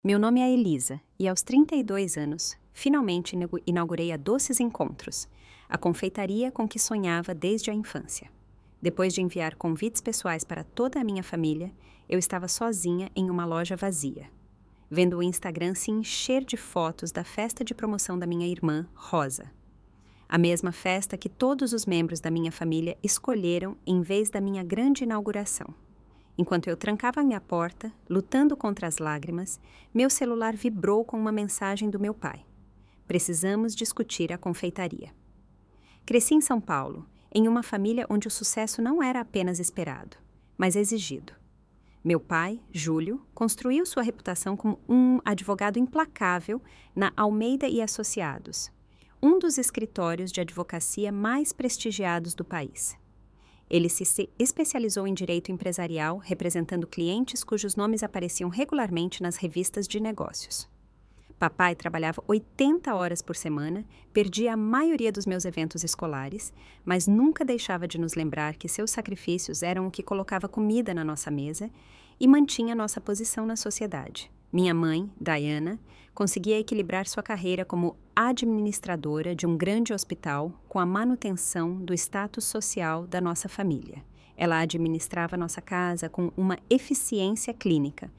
Meu nome é Elisa e aos 32 anos, finalmente inaugurei a Doces Encontros, a confeitaria com que sonhava desde a infância. Depois de enviar convites pessoais para toda a minha família, eu estava sozinha em uma loja vazia, vendo o Instagram se encher de fotos da festa de promoção da minha irmã, Rosa. A mesma festa que todos os membros da minha família escolheram em vez da minha grande inauguração. Enquanto eu trancava a minha porta, lutando contra as lágrimas, meu celular vibrou com uma mensagem do meu pai. Precisamos discutir a confeitaria. Cresci em São Paulo, em uma família onde o sucesso não era apenas esperado, mas exigido. Meu pai, Júlio, construiu sua reputação como um advogado implacável na Almeida e Associados, um dos escritórios de advocacia mais prestigiados do país. Ele se especializou em direito empresarial, representando clientes cujos nomes apareciam regularmente nas revistas de negócios. Papai trabalhava 80 horas por semana, perdia a maioria dos meus eventos escolares, mas nunca deixava de nos lembrar que seus sacrifícios eram o que colocava comida na nossa mesa e mantinha nossa posição na sociedade. Minha mãe, Diana, conseguia equilibrar sua carreira como administradora de um grande hospital com a manutenção do status social da nossa família. Ela administrava nossa casa com uma eficiência clínica,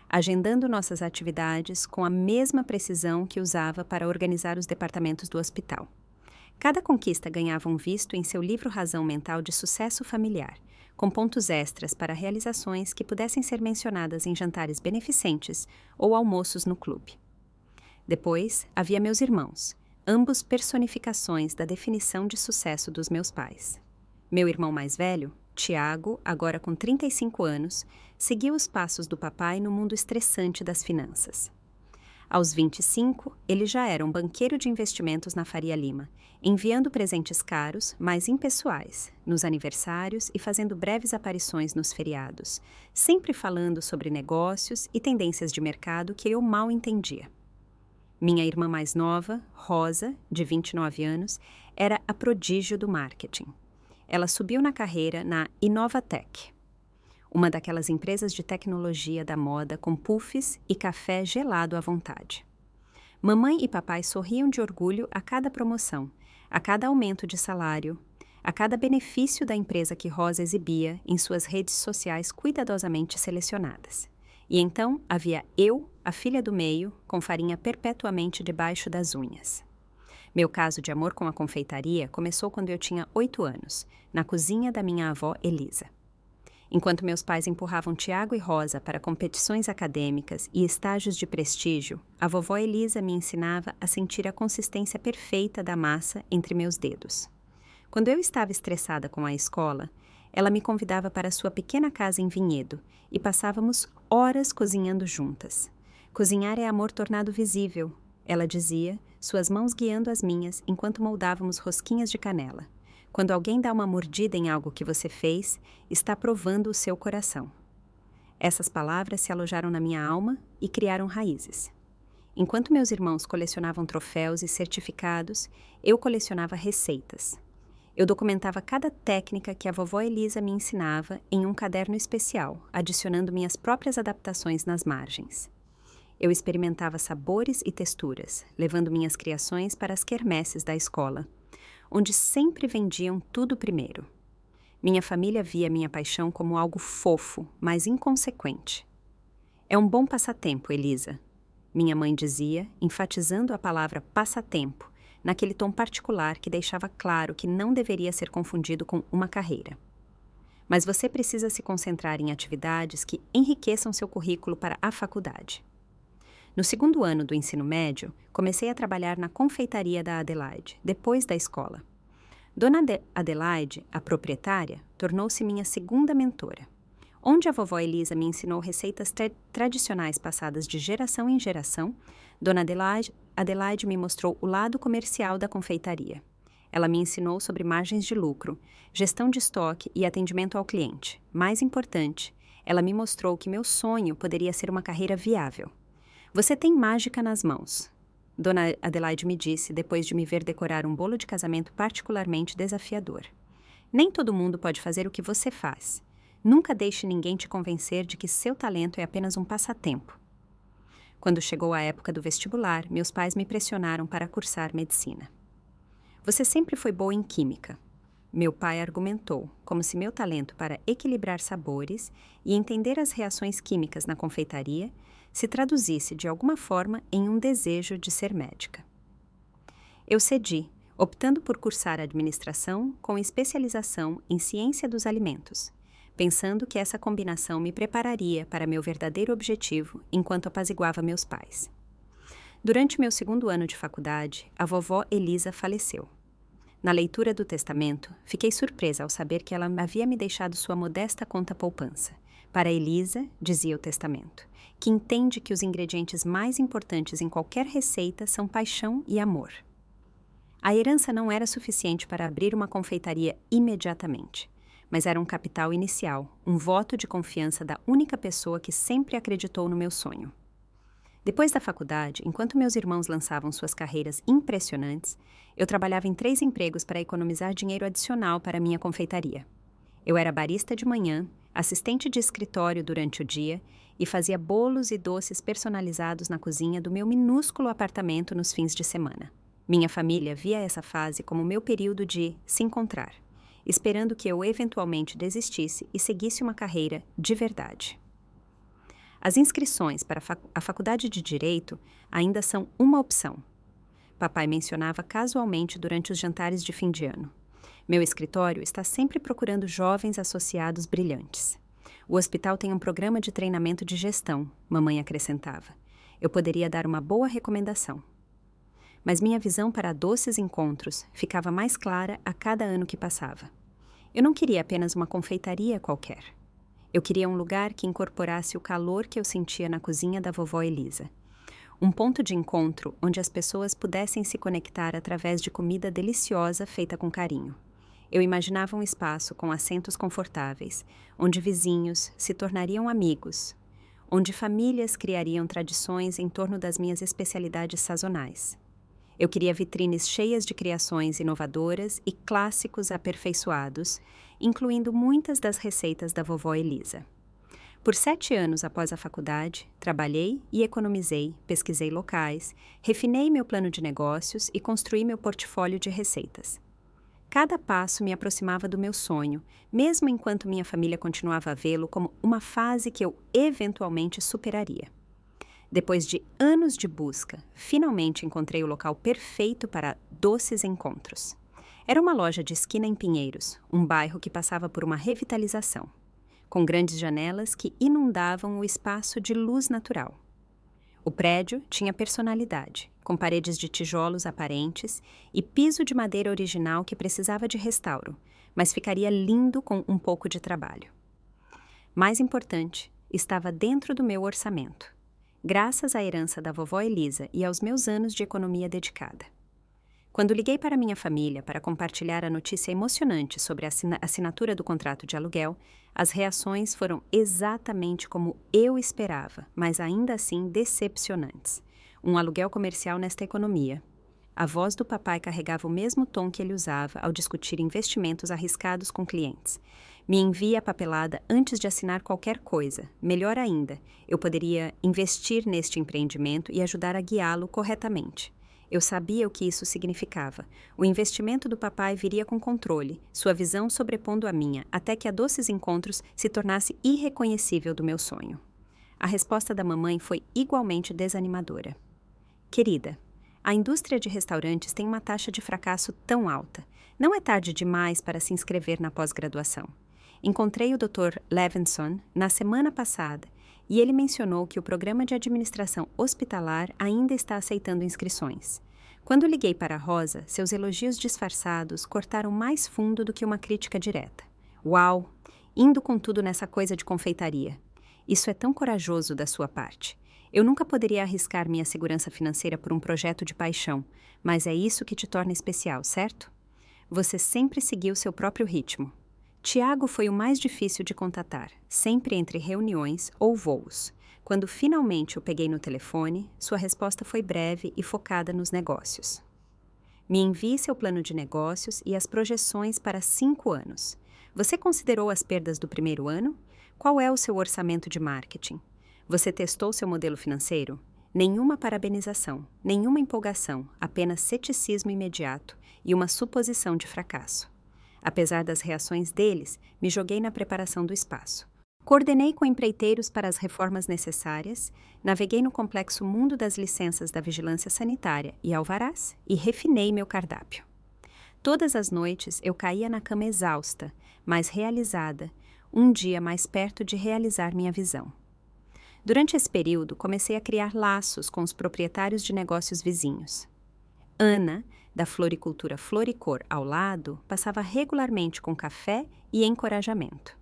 agendando nossas atividades com a mesma precisão que usava para organizar os departamentos do hospital. Cada conquista ganhava um visto em seu livro Razão Mental de Sucesso Familiar, com pontos extras para realizações que pudessem ser mencionadas em jantares beneficentes ou almoços no clube. Depois, havia meus irmãos, ambos personificações da definição de sucesso dos meus pais. Meu irmão mais velho, Tiago, agora com 35 anos, seguiu os passos do papai no mundo estressante das finanças. Aos 25, ele já era um banqueiro de investimentos na Faria Lima, enviando presentes caros, mas impessoais, nos aniversários e fazendo breves aparições nos feriados, sempre falando sobre negócios e tendências de mercado que eu mal entendia. Minha irmã mais nova, Rosa, de 29 anos, era a prodígio do marketing. Ela subiu na carreira na Inovatec, uma daquelas empresas de tecnologia da moda com puffs e café gelado à vontade. Mamãe e papai sorriam de orgulho a cada promoção, a cada aumento de salário, a cada benefício da empresa que Rosa exibia em suas redes sociais cuidadosamente selecionadas. E então havia eu, a filha do meio, com farinha perpetuamente debaixo das unhas. Meu caso de amor com a confeitaria começou quando eu tinha 8 anos, na cozinha da minha avó Elisa. Enquanto meus pais empurravam Tiago e Rosa para competições acadêmicas e estágios de prestígio, a vovó Elisa me ensinava a sentir a consistência perfeita da massa entre meus dedos. Quando eu estava estressada com a escola, ela me convidava para sua pequena casa em Vinhedo e passávamos horas cozinhando juntas. Cozinhar é amor tornado visível, ela dizia, suas mãos guiando as minhas enquanto moldávamos rosquinhas de canela. Quando alguém dá uma mordida em algo que você fez, está provando o seu coração. Essas palavras se alojaram na minha alma e criaram raízes. Enquanto meus irmãos colecionavam troféus e certificados, eu colecionava receitas. Eu documentava cada técnica que a vovó Elisa me ensinava em um caderno especial, adicionando minhas próprias adaptações nas margens. Eu experimentava sabores e texturas, levando minhas criações para as quermesses da escola, onde sempre vendiam tudo primeiro. Minha família via minha paixão como algo fofo, mas inconsequente. É um bom passatempo, Elisa, minha mãe dizia, enfatizando a palavra passatempo, naquele tom particular que deixava claro que não deveria ser confundido com uma carreira. Mas você precisa se concentrar em atividades que enriqueçam seu currículo para a faculdade. No segundo ano do ensino médio, comecei a trabalhar na confeitaria da Adelaide, depois da escola. Dona Adelaide, a proprietária, tornou-se minha segunda mentora. Onde a vovó Elisa me ensinou receitas tradicionais passadas de geração em geração, Dona Adelaide me mostrou o lado comercial da confeitaria. Ela me ensinou sobre margens de lucro, gestão de estoque e atendimento ao cliente. Mais importante, ela me mostrou que meu sonho poderia ser uma carreira viável. Você tem mágica nas mãos, Dona Adelaide me disse depois de me ver decorar um bolo de casamento particularmente desafiador. Nem todo mundo pode fazer o que você faz. Nunca deixe ninguém te convencer de que seu talento é apenas um passatempo. Quando chegou a época do vestibular, meus pais me pressionaram para cursar medicina. Você sempre foi boa em química. Meu pai argumentou, como se meu talento para equilibrar sabores e entender as reações químicas na confeitaria se traduzisse de alguma forma em um desejo de ser médica. Eu cedi, optando por cursar administração com especialização em ciência dos alimentos, pensando que essa combinação me prepararia para meu verdadeiro objetivo enquanto apaziguava meus pais. Durante meu segundo ano de faculdade, a vovó Elisa faleceu. Na leitura do testamento, fiquei surpresa ao saber que ela havia me deixado sua modesta conta poupança. Para Elisa, dizia o testamento, que entende que os ingredientes mais importantes em qualquer receita são paixão e amor. A herança não era suficiente para abrir uma confeitaria imediatamente, mas era um capital inicial, um voto de confiança da única pessoa que sempre acreditou no meu sonho. Depois da faculdade, enquanto meus irmãos lançavam suas carreiras impressionantes, eu trabalhava em 3 empregos para economizar dinheiro adicional para minha confeitaria. Eu era barista de manhã, assistente de escritório durante o dia e fazia bolos e doces personalizados na cozinha do meu minúsculo apartamento nos fins de semana. Minha família via essa fase como meu período de se encontrar, esperando que eu eventualmente desistisse e seguisse uma carreira de verdade. As inscrições para a faculdade de Direito ainda são uma opção. Papai mencionava casualmente durante os jantares de fim de ano. Meu escritório está sempre procurando jovens associados brilhantes. O hospital tem um programa de treinamento de gestão, mamãe acrescentava. Eu poderia dar uma boa recomendação. Mas minha visão para doces encontros ficava mais clara a cada ano que passava. Eu não queria apenas uma confeitaria qualquer. Eu queria um lugar que incorporasse o calor que eu sentia na cozinha da vovó Elisa. Um ponto de encontro onde as pessoas pudessem se conectar através de comida deliciosa feita com carinho. Eu imaginava um espaço com assentos confortáveis, onde vizinhos se tornariam amigos, onde famílias criariam tradições em torno das minhas especialidades sazonais. Eu queria vitrines cheias de criações inovadoras e clássicos aperfeiçoados, incluindo muitas das receitas da vovó Elisa. Por 7 anos após a faculdade, trabalhei e economizei, pesquisei locais, refinei meu plano de negócios e construí meu portfólio de receitas. Cada passo me aproximava do meu sonho, mesmo enquanto minha família continuava a vê-lo como uma fase que eu eventualmente superaria. Depois de anos de busca, finalmente encontrei o local perfeito para doces encontros. Era uma loja de esquina em Pinheiros, um bairro que passava por uma revitalização, com grandes janelas que inundavam o espaço de luz natural. O prédio tinha personalidade, com paredes de tijolos aparentes e piso de madeira original que precisava de restauro, mas ficaria lindo com um pouco de trabalho. Mais importante, estava dentro do meu orçamento, graças à herança da vovó Elisa e aos meus anos de economia dedicada. Quando liguei para minha família para compartilhar a notícia emocionante sobre a assinatura do contrato de aluguel, as reações foram exatamente como eu esperava, mas ainda assim decepcionantes. Um aluguel comercial nesta economia. A voz do papai carregava o mesmo tom que ele usava ao discutir investimentos arriscados com clientes. Me envie a papelada antes de assinar qualquer coisa. Melhor ainda, eu poderia investir neste empreendimento e ajudar a guiá-lo corretamente. Eu sabia o que isso significava. O investimento do papai viria com controle, sua visão sobrepondo a minha, até que a Doces Encontros se tornasse irreconhecível do meu sonho. A resposta da mamãe foi igualmente desanimadora. Querida, a indústria de restaurantes tem uma taxa de fracasso tão alta. Não é tarde demais para se inscrever na pós-graduação. Encontrei o Dr. Levinson na semana passada e ele mencionou que o programa de administração hospitalar ainda está aceitando inscrições. Quando liguei para a Rosa, seus elogios disfarçados cortaram mais fundo do que uma crítica direta. Uau! Indo com tudo nessa coisa de confeitaria. Isso é tão corajoso da sua parte. Eu nunca poderia arriscar minha segurança financeira por um projeto de paixão, mas é isso que te torna especial, certo? Você sempre seguiu seu próprio ritmo. Tiago foi o mais difícil de contatar, sempre entre reuniões ou voos. Quando finalmente o peguei no telefone, sua resposta foi breve e focada nos negócios. Me envie seu plano de negócios e as projeções para 5 anos. Você considerou as perdas do primeiro ano? Qual é o seu orçamento de marketing? Você testou seu modelo financeiro? Nenhuma parabenização, nenhuma empolgação, apenas ceticismo imediato e uma suposição de fracasso. Apesar das reações deles, me joguei na preparação do espaço. Coordenei com empreiteiros para as reformas necessárias, naveguei no complexo mundo das licenças da vigilância sanitária e alvarás e refinei meu cardápio. Todas as noites eu caía na cama exausta, mas realizada, um dia mais perto de realizar minha visão. Durante esse período, comecei a criar laços com os proprietários de negócios vizinhos. Ana, da floricultura Floricor ao lado, passava regularmente com café e encorajamento.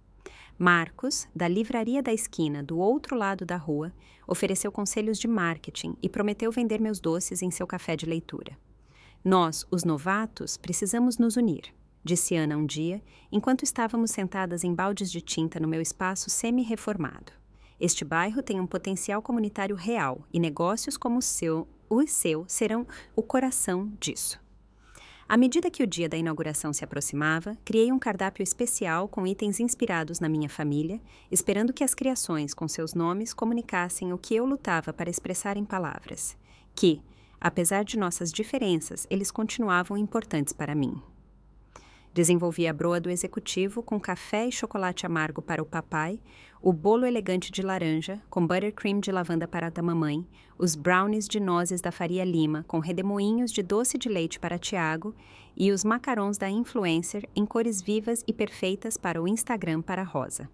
Marcos, da livraria da esquina do outro lado da rua, ofereceu conselhos de marketing e prometeu vender meus doces em seu café de leitura. Nós, os novatos, precisamos nos unir, disse Ana um dia, enquanto estávamos sentadas em baldes de tinta no meu espaço semi-reformado. Este bairro tem um potencial comunitário real e negócios como o seu serão o coração disso. À medida que o dia da inauguração se aproximava, criei um cardápio especial com itens inspirados na minha família, esperando que as criações com seus nomes comunicassem o que eu lutava para expressar em palavras, que, apesar de nossas diferenças, eles continuavam importantes para mim. Desenvolvi a broa do executivo com café e chocolate amargo para o papai, o bolo elegante de laranja, com buttercream de lavanda para a da mamãe, os brownies de nozes da Faria Lima, com redemoinhos de doce de leite para Tiago e os macarons da influencer em cores vivas e perfeitas para o Instagram para Rosa.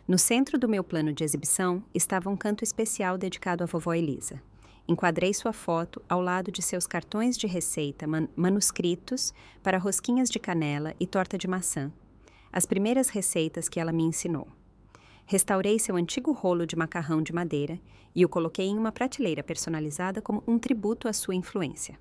No centro do meu plano de exibição estava um canto especial dedicado à vovó Elisa. Enquadrei sua foto ao lado de seus cartões de receita manuscritos para rosquinhas de canela e torta de maçã, as primeiras receitas que ela me ensinou. Restaurei seu antigo rolo de macarrão de madeira e o coloquei em uma prateleira personalizada como um tributo à sua influência.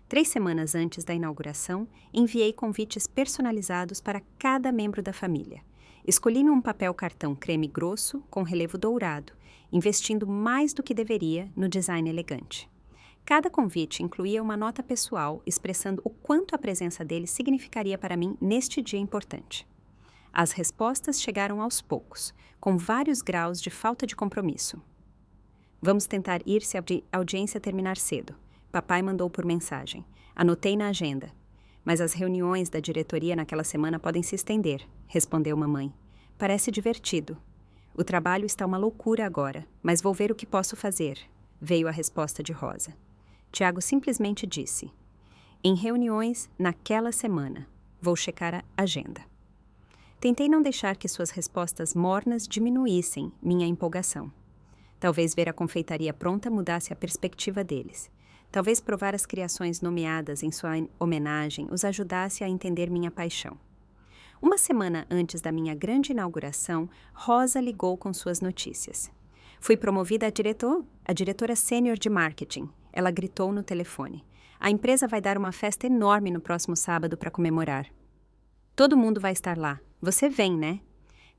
3 semanas antes da inauguração, enviei convites personalizados para cada membro da família. Escolhi num papel cartão creme grosso com relevo dourado, investindo mais do que deveria no design elegante. Cada convite incluía uma nota pessoal expressando o quanto a presença dele significaria para mim neste dia importante. As respostas chegaram aos poucos, com vários graus de falta de compromisso. Vamos tentar ir se a audiência terminar cedo. Papai mandou por mensagem. Anotei na agenda. Mas as reuniões da diretoria naquela semana podem se estender, respondeu mamãe. Parece divertido. O trabalho está uma loucura agora, mas vou ver o que posso fazer, veio a resposta de Rosa. Tiago simplesmente disse: em reuniões naquela semana. Vou checar a agenda. Tentei não deixar que suas respostas mornas diminuíssem minha empolgação. Talvez ver a confeitaria pronta mudasse a perspectiva deles. Talvez provar as criações nomeadas em sua homenagem os ajudasse a entender minha paixão. Uma semana antes da minha grande inauguração, Rosa ligou com suas notícias. Fui promovida a diretora sênior de marketing. Ela gritou no telefone. A empresa vai dar uma festa enorme no próximo sábado para comemorar. Todo mundo vai estar lá. Você vem, né?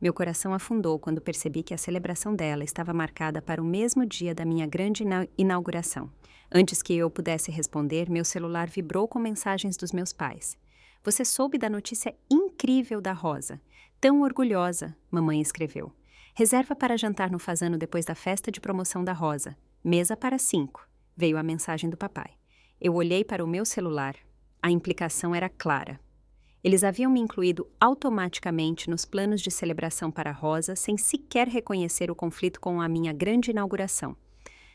Meu coração afundou quando percebi que a celebração dela estava marcada para o mesmo dia da minha grande inauguração. Antes que eu pudesse responder, meu celular vibrou com mensagens dos meus pais. Você soube da notícia incrível da Rosa. Tão orgulhosa, mamãe escreveu. Reserva para jantar no Fazano depois da festa de promoção da Rosa. Mesa para 5, veio a mensagem do papai. Eu olhei para o meu celular. A implicação era clara. Eles haviam me incluído automaticamente nos planos de celebração para Rosa sem sequer reconhecer o conflito com a minha grande inauguração,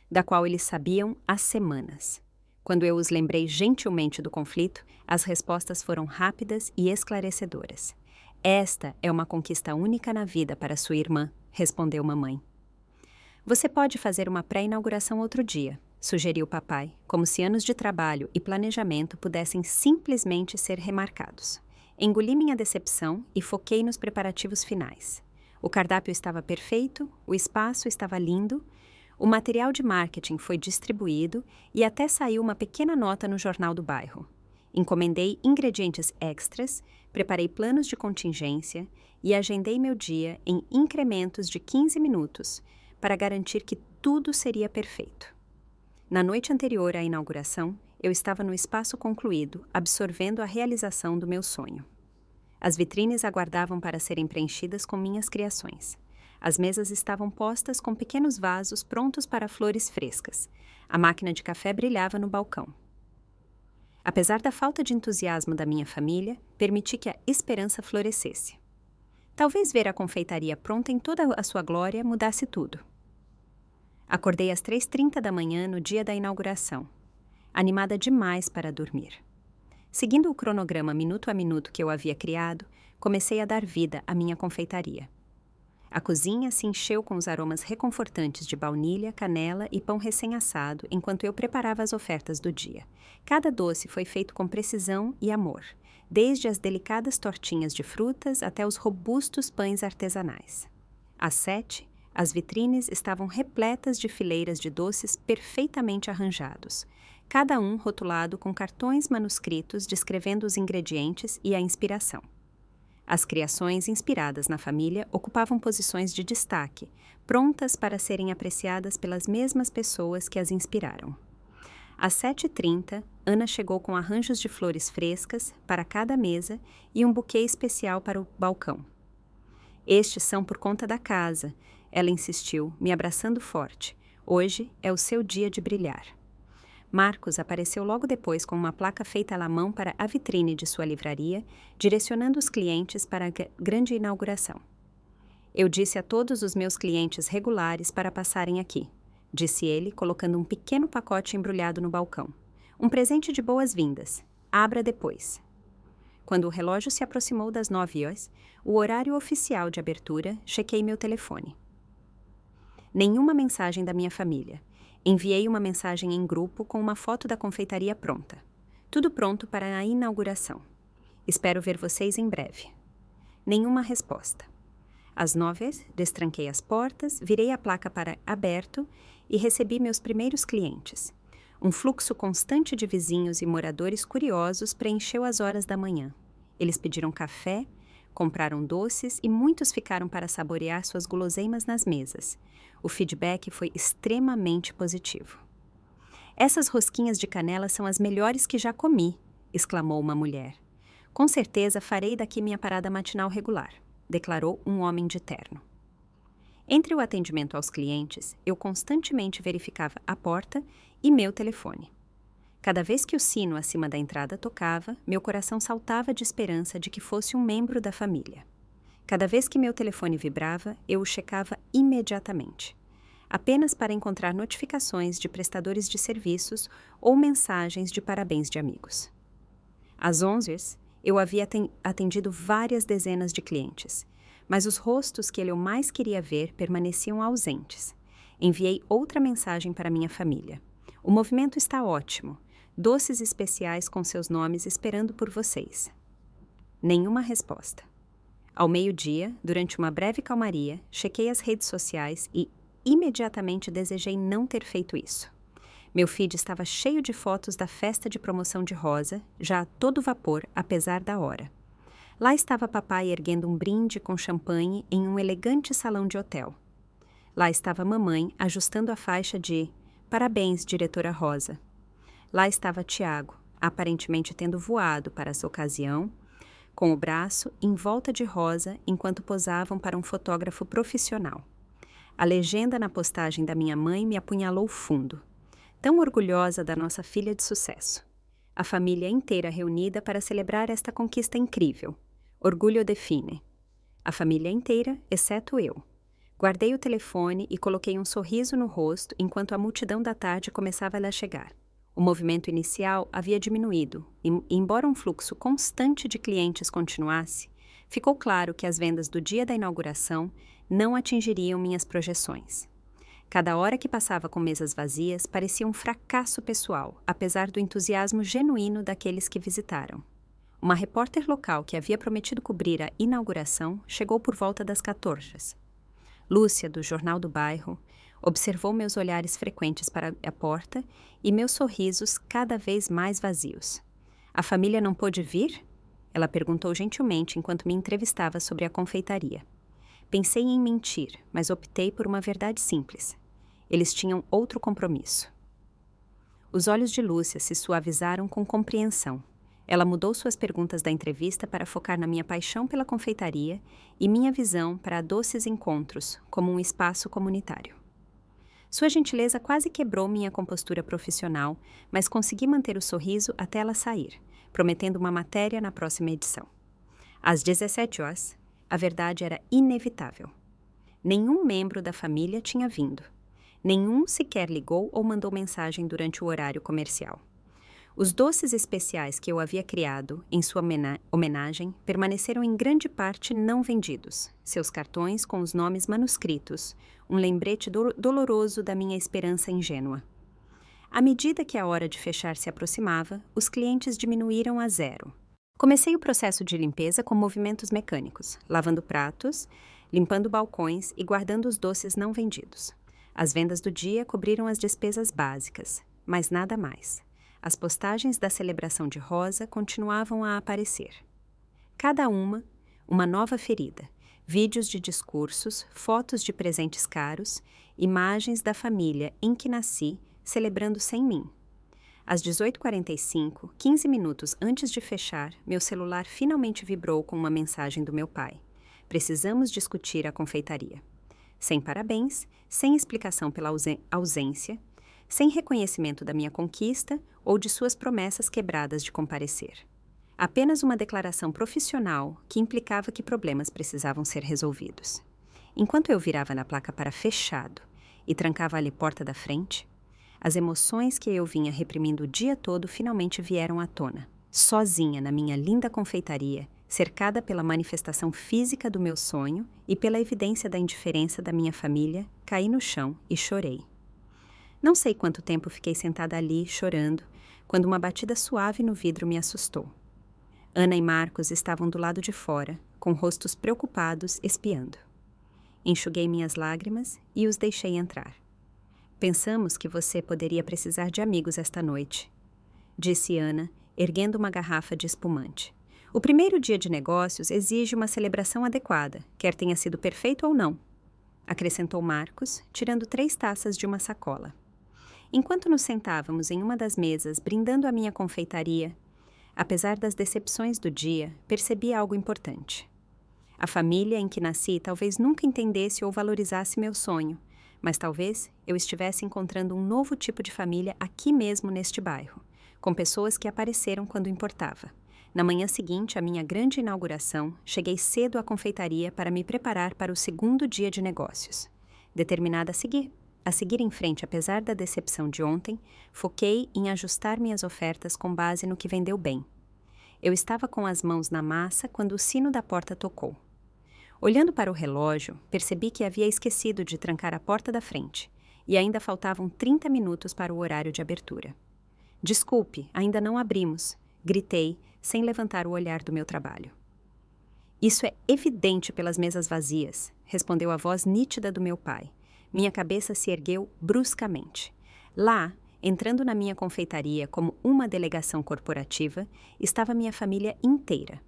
da qual eles sabiam há semanas. Quando eu os lembrei gentilmente do conflito, as respostas foram rápidas e esclarecedoras. Esta é uma conquista única na vida para sua irmã, respondeu mamãe. Você pode fazer uma pré-inauguração outro dia, sugeriu papai, como se anos de trabalho e planejamento pudessem simplesmente ser remarcados. Engoli minha decepção e foquei nos preparativos finais. O cardápio estava perfeito, o espaço estava lindo, o material de marketing foi distribuído e até saiu uma pequena nota no jornal do bairro. Encomendei ingredientes extras, preparei planos de contingência e agendei meu dia em incrementos de 15 minutos para garantir que tudo seria perfeito. Na noite anterior à inauguração, eu estava no espaço concluído, absorvendo a realização do meu sonho. As vitrines aguardavam para serem preenchidas com minhas criações. As mesas estavam postas com pequenos vasos prontos para flores frescas. A máquina de café brilhava no balcão. Apesar da falta de entusiasmo da minha família, permiti que a esperança florescesse. Talvez ver a confeitaria pronta em toda a sua glória mudasse tudo. Acordei às 3h30 da manhã no dia da inauguração, animada demais para dormir. Seguindo o cronograma minuto a minuto que eu havia criado, comecei a dar vida à minha confeitaria. A cozinha se encheu com os aromas reconfortantes de baunilha, canela e pão recém-assado enquanto eu preparava as ofertas do dia. Cada doce foi feito com precisão e amor, desde as delicadas tortinhas de frutas até os robustos pães artesanais. Às 7h, as vitrines estavam repletas de fileiras de doces perfeitamente arranjados, cada um rotulado com cartões manuscritos descrevendo os ingredientes e a inspiração. As criações inspiradas na família ocupavam posições de destaque, prontas para serem apreciadas pelas mesmas pessoas que as inspiraram. Às 7h30, Ana chegou com arranjos de flores frescas para cada mesa e um buquê especial para o balcão. "Estes são por conta da casa", ela insistiu, me abraçando forte. "Hoje é o seu dia de brilhar." Marcos apareceu logo depois com uma placa feita à mão para a vitrine de sua livraria, direcionando os clientes para a grande inauguração. "Eu disse a todos os meus clientes regulares para passarem aqui", disse ele, colocando um pequeno pacote embrulhado no balcão. "Um presente de boas-vindas. Abra depois." Quando o relógio se aproximou das 9h, o horário oficial de abertura, chequei meu telefone. Nenhuma mensagem da minha família. Enviei uma mensagem em grupo com uma foto da confeitaria pronta. "Tudo pronto para a inauguração. Espero ver vocês em breve." Nenhuma resposta. Às 9h, destranquei as portas, virei a placa para aberto e recebi meus primeiros clientes. Um fluxo constante de vizinhos e moradores curiosos preencheu as horas da manhã. Eles pediram café, compraram doces e muitos ficaram para saborear suas guloseimas nas mesas. O feedback foi extremamente positivo. "Essas rosquinhas de canela são as melhores que já comi", exclamou uma mulher. "Com certeza farei daqui minha parada matinal regular", declarou um homem de terno. Entre o atendimento aos clientes, eu constantemente verificava a porta e meu telefone. Cada vez que o sino acima da entrada tocava, meu coração saltava de esperança de que fosse um membro da família. Cada vez que meu telefone vibrava, eu o checava imediatamente, apenas para encontrar notificações de prestadores de serviços ou mensagens de parabéns de amigos. Às 11h, eu havia atendido várias dezenas de clientes, mas os rostos que eu mais queria ver permaneciam ausentes. Enviei outra mensagem para minha família. "O movimento está ótimo. Doces especiais com seus nomes esperando por vocês." Nenhuma resposta. Ao meio-dia, durante uma breve calmaria, chequei as redes sociais e imediatamente desejei não ter feito isso. Meu feed estava cheio de fotos da festa de promoção de Rosa, já a todo vapor, apesar da hora. Lá estava papai erguendo um brinde com champanhe em um elegante salão de hotel. Lá estava mamãe ajustando a faixa de "Parabéns, diretora Rosa." Lá estava Tiago, aparentemente tendo voado para essa ocasião, com o braço em volta de Rosa enquanto posavam para um fotógrafo profissional. A legenda na postagem da minha mãe me apunhalou fundo. Tão orgulhosa da nossa filha de sucesso. A família inteira reunida para celebrar esta conquista incrível. Orgulho define. A família inteira, exceto eu. Guardei o telefone e coloquei um sorriso no rosto enquanto a multidão da tarde começava a chegar. O movimento inicial havia diminuído e, embora um fluxo constante de clientes continuasse, ficou claro que as vendas do dia da inauguração não atingiriam minhas projeções. Cada hora que passava com mesas vazias parecia um fracasso pessoal, apesar do entusiasmo genuíno daqueles que visitaram. Uma repórter local que havia prometido cobrir a inauguração chegou por volta das 14h. Lúcia, do Jornal do Bairro, observou meus olhares frequentes para a porta e meus sorrisos cada vez mais vazios. "A família não pôde vir?" Ela perguntou gentilmente enquanto me entrevistava sobre a confeitaria. Pensei em mentir, mas optei por uma verdade simples. Eles tinham outro compromisso. Os olhos de Lúcia se suavizaram com compreensão. Ela mudou suas perguntas da entrevista para focar na minha paixão pela confeitaria e minha visão para Doces Encontros como um espaço comunitário. Sua gentileza quase quebrou minha compostura profissional, mas consegui manter o sorriso até ela sair, prometendo uma matéria na próxima edição. Às 17 horas, a verdade era inevitável. Nenhum membro da família tinha vindo. Nenhum sequer ligou ou mandou mensagem durante o horário comercial. Os doces especiais que eu havia criado, em sua homenagem, permaneceram em grande parte não vendidos, seus cartões com os nomes manuscritos, um lembrete doloroso da minha esperança ingênua. À medida que a hora de fechar se aproximava, os clientes diminuíram a zero. Comecei o processo de limpeza com movimentos mecânicos, lavando pratos, limpando balcões e guardando os doces não vendidos. As vendas do dia cobriram as despesas básicas, mas nada mais. As postagens da celebração de Rosa continuavam a aparecer. Cada uma nova ferida, vídeos de discursos, fotos de presentes caros, imagens da família em que nasci celebrando sem mim. Às 18h45, 15 minutos antes de fechar, meu celular finalmente vibrou com uma mensagem do meu pai. Precisamos discutir a confeitaria. Sem parabéns, sem explicação pela ausência, sem reconhecimento da minha conquista ou de suas promessas quebradas de comparecer. Apenas uma declaração profissional que implicava que problemas precisavam ser resolvidos. Enquanto eu virava na placa para fechado e trancava ali porta da frente, as emoções que eu vinha reprimindo o dia todo finalmente vieram à tona. Sozinha na minha linda confeitaria, cercada pela manifestação física do meu sonho e pela evidência da indiferença da minha família, caí no chão e chorei. Não sei quanto tempo fiquei sentada ali, chorando, quando uma batida suave no vidro me assustou. Ana e Marcos estavam do lado de fora, com rostos preocupados, espiando. Enxuguei minhas lágrimas e os deixei entrar. Pensamos que você poderia precisar de amigos esta noite, disse Ana, erguendo uma garrafa de espumante. O primeiro dia de negócios exige uma celebração adequada, quer tenha sido perfeito ou não, acrescentou Marcos, tirando 3 taças de uma sacola. Enquanto nos sentávamos em uma das mesas, brindando a minha confeitaria, apesar das decepções do dia, percebi algo importante. A família em que nasci talvez nunca entendesse ou valorizasse meu sonho, mas talvez eu estivesse encontrando um novo tipo de família aqui mesmo neste bairro, com pessoas que apareceram quando importava. Na manhã seguinte à minha grande inauguração, cheguei cedo à confeitaria para me preparar para o segundo dia de negócios. Determinada a seguir em frente apesar da decepção de ontem, foquei em ajustar minhas ofertas com base no que vendeu bem. Eu estava com as mãos na massa quando o sino da porta tocou. Olhando para o relógio, percebi que havia esquecido de trancar a porta da frente, e ainda faltavam 30 minutos para o horário de abertura. Desculpe, ainda não abrimos, gritei, sem levantar o olhar do meu trabalho. Isso é evidente pelas mesas vazias, respondeu a voz nítida do meu pai. Minha cabeça se ergueu bruscamente. Lá, entrando na minha confeitaria como uma delegação corporativa, estava minha família inteira.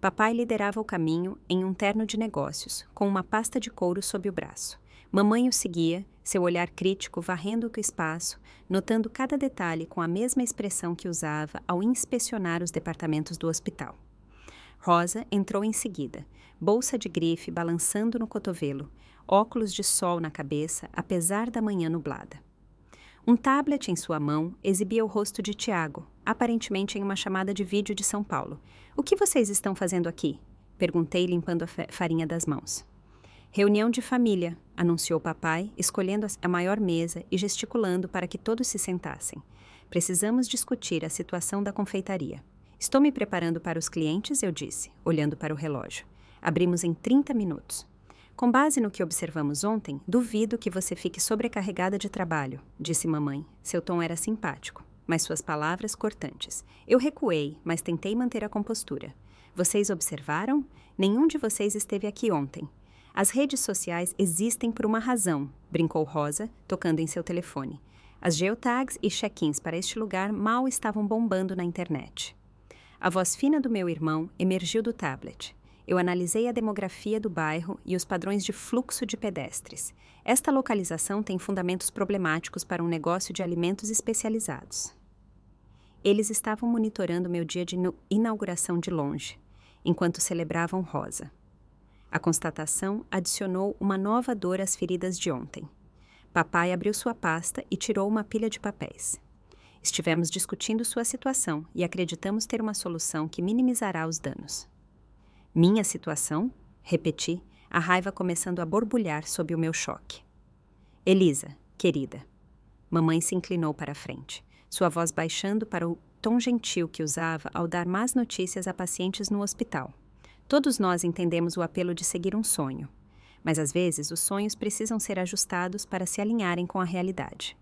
Papai liderava o caminho em um terno de negócios, com uma pasta de couro sob o braço. Mamãe o seguia, seu olhar crítico varrendo o espaço, notando cada detalhe com a mesma expressão que usava ao inspecionar os departamentos do hospital. Rosa entrou em seguida, bolsa de grife balançando no cotovelo, óculos de sol na cabeça, apesar da manhã nublada. Um tablet em sua mão exibia o rosto de Tiago, aparentemente em uma chamada de vídeo de São Paulo. "O que vocês estão fazendo aqui?" Perguntei, limpando a farinha das mãos. "Reunião de família", anunciou papai, escolhendo a maior mesa e gesticulando para que todos se sentassem. "Precisamos discutir a situação da confeitaria." "Estou me preparando para os clientes", eu disse, olhando para o relógio. "Abrimos em 30 minutos." "Com base no que observamos ontem, duvido que você fique sobrecarregada de trabalho", disse mamãe. Seu tom era simpático, mas suas palavras cortantes. Eu recuei, mas tentei manter a compostura. "Vocês observaram? Nenhum de vocês esteve aqui ontem. As redes sociais existem por uma razão", brincou Rosa, tocando em seu telefone. "As geotags e check-ins para este lugar mal estavam bombando na internet." A voz fina do meu irmão emergiu do tablet. Eu analisei a demografia do bairro e os padrões de fluxo de pedestres. Esta localização tem fundamentos problemáticos para um negócio de alimentos especializados. Eles estavam monitorando meu dia de inauguração de longe, enquanto celebravam Rosa. A constatação adicionou uma nova dor às feridas de ontem. Papai abriu sua pasta e tirou uma pilha de papéis. Estivemos discutindo sua situação e acreditamos ter uma solução que minimizará os danos. Minha situação? Repeti, a raiva começando a borbulhar sob o meu choque. Elisa, querida. Mamãe se inclinou para a frente, sua voz baixando para o tom gentil que usava ao dar más notícias a pacientes no hospital. Todos nós entendemos o apelo de seguir um sonho, mas às vezes os sonhos precisam ser ajustados para se alinharem com a realidade.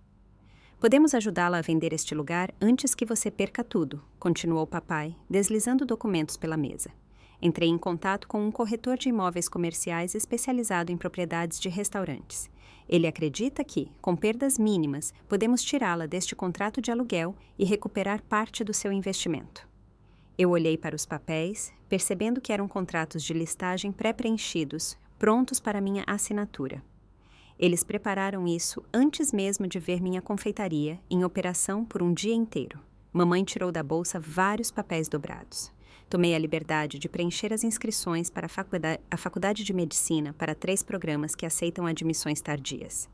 Podemos ajudá-la a vender este lugar antes que você perca tudo, continuou papai, deslizando documentos pela mesa. Entrei em contato com um corretor de imóveis comerciais especializado em propriedades de restaurantes. Ele acredita que, com perdas mínimas, podemos tirá-la deste contrato de aluguel e recuperar parte do seu investimento. Eu olhei para os papéis, percebendo que eram contratos de listagem pré-preenchidos, prontos para minha assinatura. Eles prepararam isso antes mesmo de ver minha confeitaria em operação por um dia inteiro. Mamãe tirou da bolsa vários papéis dobrados. Tomei a liberdade de preencher as inscrições para a Faculdade de Medicina para 3 programas que aceitam admissões tardias.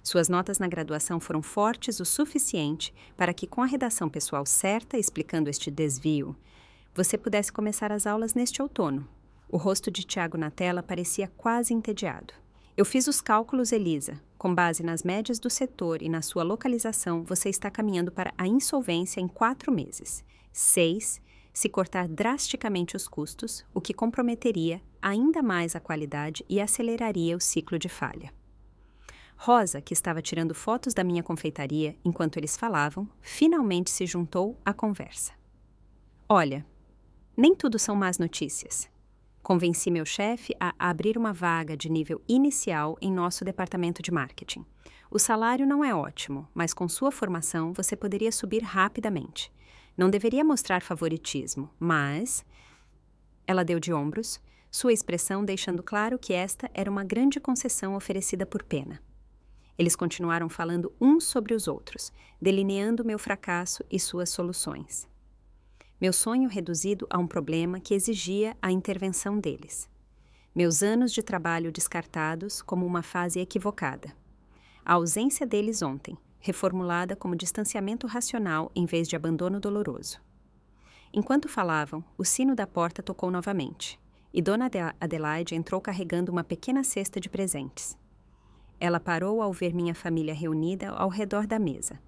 Suas notas na graduação foram fortes o suficiente para que, com a redação pessoal certa explicando este desvio, você pudesse começar as aulas neste outono. O rosto de Tiago na tela parecia quase entediado. Eu fiz os cálculos, Elisa. Com base nas médias do setor e na sua localização, você está caminhando para a insolvência em 4 meses. 6 se cortar drasticamente os custos, o que comprometeria ainda mais a qualidade e aceleraria o ciclo de falha. Rosa, que estava tirando fotos da minha confeitaria enquanto eles falavam, finalmente se juntou à conversa. Olha, nem tudo são más notícias. Convenci meu chefe a abrir uma vaga de nível inicial em nosso departamento de marketing. O salário não é ótimo, mas com sua formação você poderia subir rapidamente. Não deveria mostrar favoritismo, mas... Ela deu de ombros, sua expressão deixando claro que esta era uma grande concessão oferecida por pena. Eles continuaram falando uns sobre os outros, delineando meu fracasso e suas soluções. Meu sonho reduzido a um problema que exigia a intervenção deles. Meus anos de trabalho descartados como uma fase equivocada. A ausência deles ontem, reformulada como distanciamento racional em vez de abandono doloroso. Enquanto falavam, o sino da porta tocou novamente, e Dona Adelaide entrou carregando uma pequena cesta de presentes. Ela parou ao ver minha família reunida ao redor da mesa.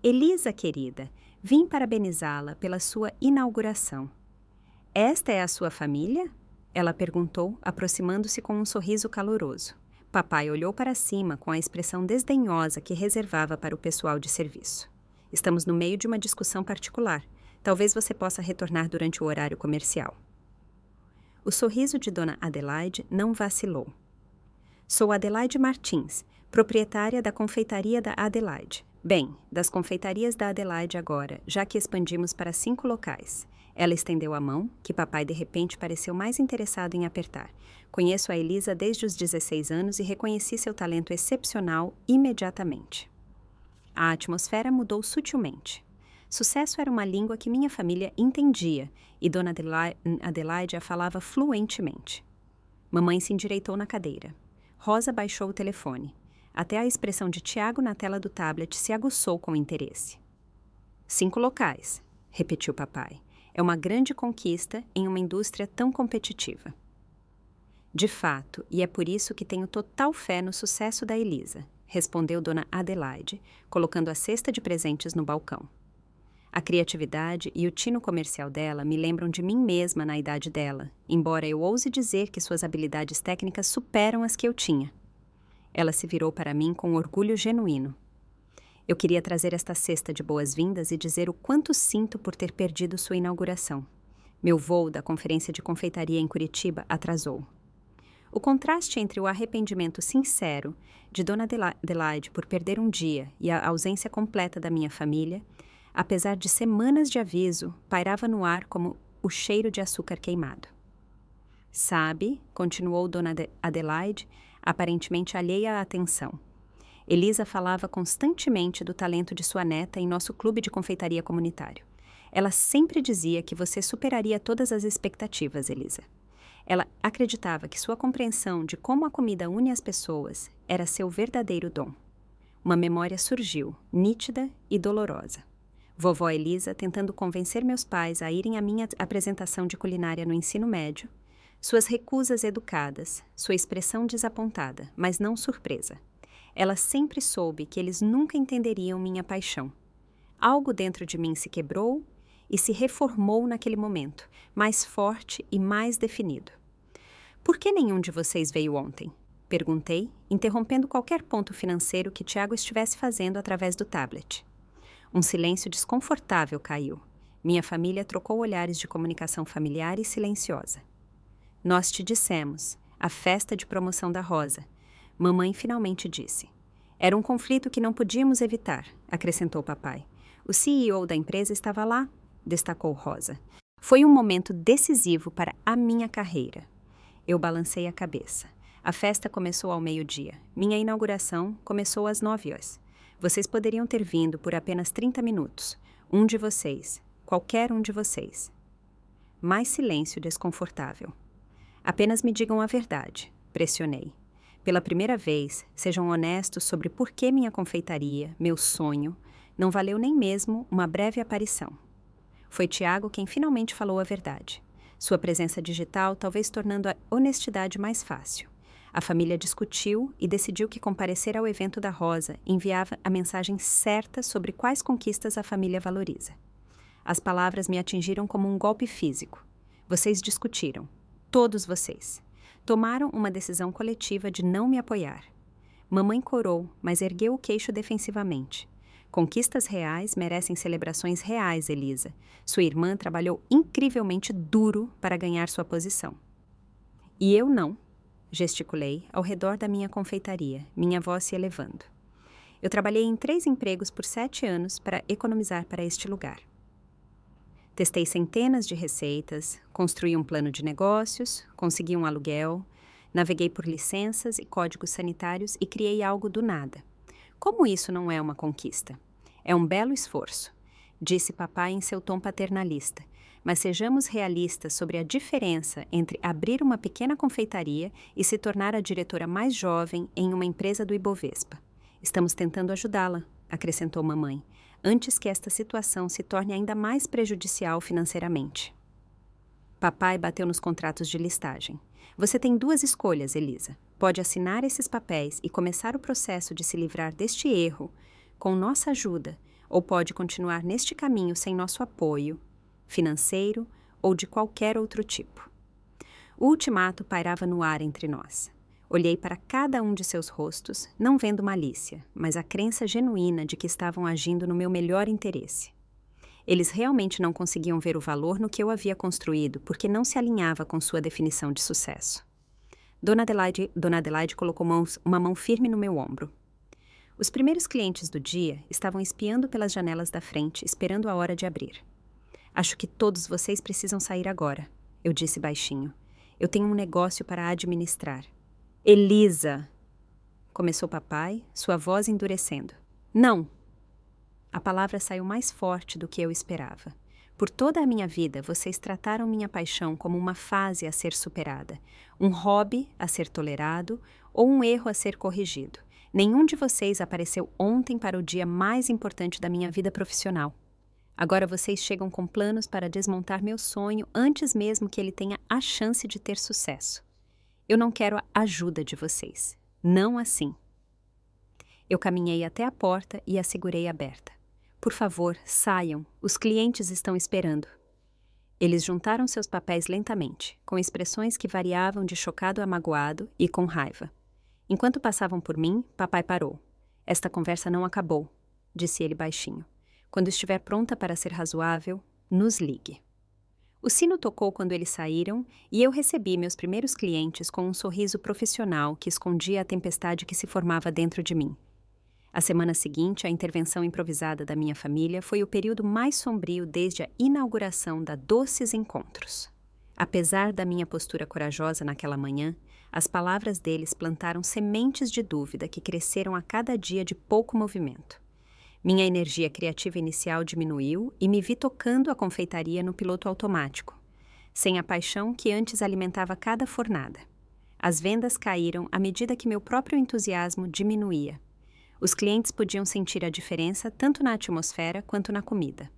Elisa, querida, vim parabenizá-la pela sua inauguração. Esta é a sua família? Ela perguntou, aproximando-se com um sorriso caloroso. Papai olhou para cima com a expressão desdenhosa que reservava para o pessoal de serviço. Estamos no meio de uma discussão particular. Talvez você possa retornar durante o horário comercial. O sorriso de Dona Adelaide não vacilou. Sou Adelaide Martins, proprietária da confeitaria da Adelaide. Bem, das confeitarias da Adelaide agora, já que expandimos para 5 locais. Ela estendeu a mão, que papai de repente pareceu mais interessado em apertar. Conheço a Elisa desde os 16 anos e reconheci seu talento excepcional imediatamente. A atmosfera mudou sutilmente. Sucesso era uma língua que minha família entendia e Dona Adelaide a falava fluentemente. Mamãe se endireitou na cadeira. Rosa baixou o telefone. Até a expressão de Tiago na tela do tablet se aguçou com interesse. 5 locais, repetiu papai. É uma grande conquista em uma indústria tão competitiva. De fato, e é por isso que tenho total fé no sucesso da Elisa, respondeu Dona Adelaide, colocando a cesta de presentes no balcão. A criatividade e o tino comercial dela me lembram de mim mesma na idade dela, embora eu ouse dizer que suas habilidades técnicas superam as que eu tinha. Ela se virou para mim com orgulho genuíno. Eu queria trazer esta cesta de boas-vindas e dizer o quanto sinto por ter perdido sua inauguração. Meu voo da conferência de confeitaria em Curitiba atrasou. O contraste entre o arrependimento sincero de Dona Adelaide por perder um dia e a ausência completa da minha família, apesar de semanas de aviso, pairava no ar como o cheiro de açúcar queimado. Sabe, continuou Dona Adelaide, aparentemente alheia à atenção. Elisa falava constantemente do talento de sua neta em nosso clube de confeitaria comunitário. Ela sempre dizia que você superaria todas as expectativas, Elisa. Ela acreditava que sua compreensão de como a comida une as pessoas era seu verdadeiro dom. Uma memória surgiu, nítida e dolorosa. Vovó Elisa tentando convencer meus pais a irem à minha apresentação de culinária no ensino médio, suas recusas educadas, sua expressão desapontada, mas não surpresa. Ela sempre soube que eles nunca entenderiam minha paixão. Algo dentro de mim se quebrou e se reformou naquele momento, mais forte e mais definido. Por que nenhum de vocês veio ontem? Perguntei, interrompendo qualquer ponto financeiro que Tiago estivesse fazendo através do tablet. Um silêncio desconfortável caiu. Minha família trocou olhares de comunicação familiar e silenciosa. Nós te dissemos, a festa de promoção da Rosa. Mamãe finalmente disse. Era um conflito que não podíamos evitar, acrescentou papai. O CEO da empresa estava lá, destacou Rosa. Foi um momento decisivo para a minha carreira. Eu balancei a cabeça. A festa começou ao meio-dia. Minha inauguração começou às 9h. Vocês poderiam ter vindo por apenas 30 minutos. Um de vocês. Qualquer um de vocês. Mais silêncio desconfortável. Apenas me digam a verdade, pressionei. Pela primeira vez, sejam honestos sobre por que minha confeitaria, meu sonho, não valeu nem mesmo uma breve aparição. Foi Tiago quem finalmente falou a verdade. Sua presença digital talvez tornando a honestidade mais fácil. A família discutiu e decidiu que comparecer ao evento da Rosa enviava a mensagem certa sobre quais conquistas a família valoriza. As palavras me atingiram como um golpe físico. Vocês discutiram. Todos vocês. Tomaram uma decisão coletiva de não me apoiar. Mamãe corou, mas ergueu o queixo defensivamente. Conquistas reais merecem celebrações reais, Elisa. Sua irmã trabalhou incrivelmente duro para ganhar sua posição. E eu não, gesticulei ao redor da minha confeitaria, minha voz se elevando. Eu trabalhei em 3 empregos por 7 anos para economizar para este lugar. Testei centenas de receitas, construí um plano de negócios, consegui um aluguel, naveguei por licenças e códigos sanitários e criei algo do nada. Como isso não é uma conquista? É um belo esforço, disse papai em seu tom paternalista, mas sejamos realistas sobre a diferença entre abrir uma pequena confeitaria e se tornar a diretora mais jovem em uma empresa do Ibovespa. Estamos tentando ajudá-la, acrescentou mamãe, antes que esta situação se torne ainda mais prejudicial financeiramente. Papai bateu nos contratos de listagem. Você tem 2 escolhas, Elisa. Pode assinar esses papéis e começar o processo de se livrar deste erro com nossa ajuda, ou pode continuar neste caminho sem nosso apoio, financeiro ou de qualquer outro tipo. O ultimato pairava no ar entre nós. Olhei para cada um de seus rostos, não vendo malícia, mas a crença genuína de que estavam agindo no meu melhor interesse. Eles realmente não conseguiam ver o valor no que eu havia construído, porque não se alinhava com sua definição de sucesso. Dona Adelaide colocou uma mão firme no meu ombro. Os primeiros clientes do dia estavam espiando pelas janelas da frente, esperando a hora de abrir. Acho que todos vocês precisam sair agora, eu disse baixinho. Eu tenho um negócio para administrar. Elisa! Começou papai, sua voz endurecendo. Não! A palavra saiu mais forte do que eu esperava. Por toda a minha vida, vocês trataram minha paixão como uma fase a ser superada, um hobby a ser tolerado ou um erro a ser corrigido. Nenhum de vocês apareceu ontem para o dia mais importante da minha vida profissional. Agora vocês chegam com planos para desmontar meu sonho antes mesmo que ele tenha a chance de ter sucesso. Eu não quero a ajuda de vocês. Não assim. Eu caminhei até a porta e a segurei aberta. Por favor, saiam. Os clientes estão esperando. Eles juntaram seus papéis lentamente, com expressões que variavam de chocado a magoado e com raiva. Enquanto passavam por mim, papai parou. Esta conversa não acabou, disse ele baixinho. Quando estiver pronta para ser razoável, nos ligue. O sino tocou quando eles saíram e eu recebi meus primeiros clientes com um sorriso profissional que escondia a tempestade que se formava dentro de mim. A semana seguinte, a intervenção improvisada da minha família foi o período mais sombrio desde a inauguração da Doces Encontros. Apesar da minha postura corajosa naquela manhã, as palavras deles plantaram sementes de dúvida que cresceram a cada dia de pouco movimento. Minha energia criativa inicial diminuiu e me vi tocando a confeitaria no piloto automático, sem a paixão que antes alimentava cada fornada. As vendas caíram à medida que meu próprio entusiasmo diminuía. Os clientes podiam sentir a diferença tanto na atmosfera quanto na comida.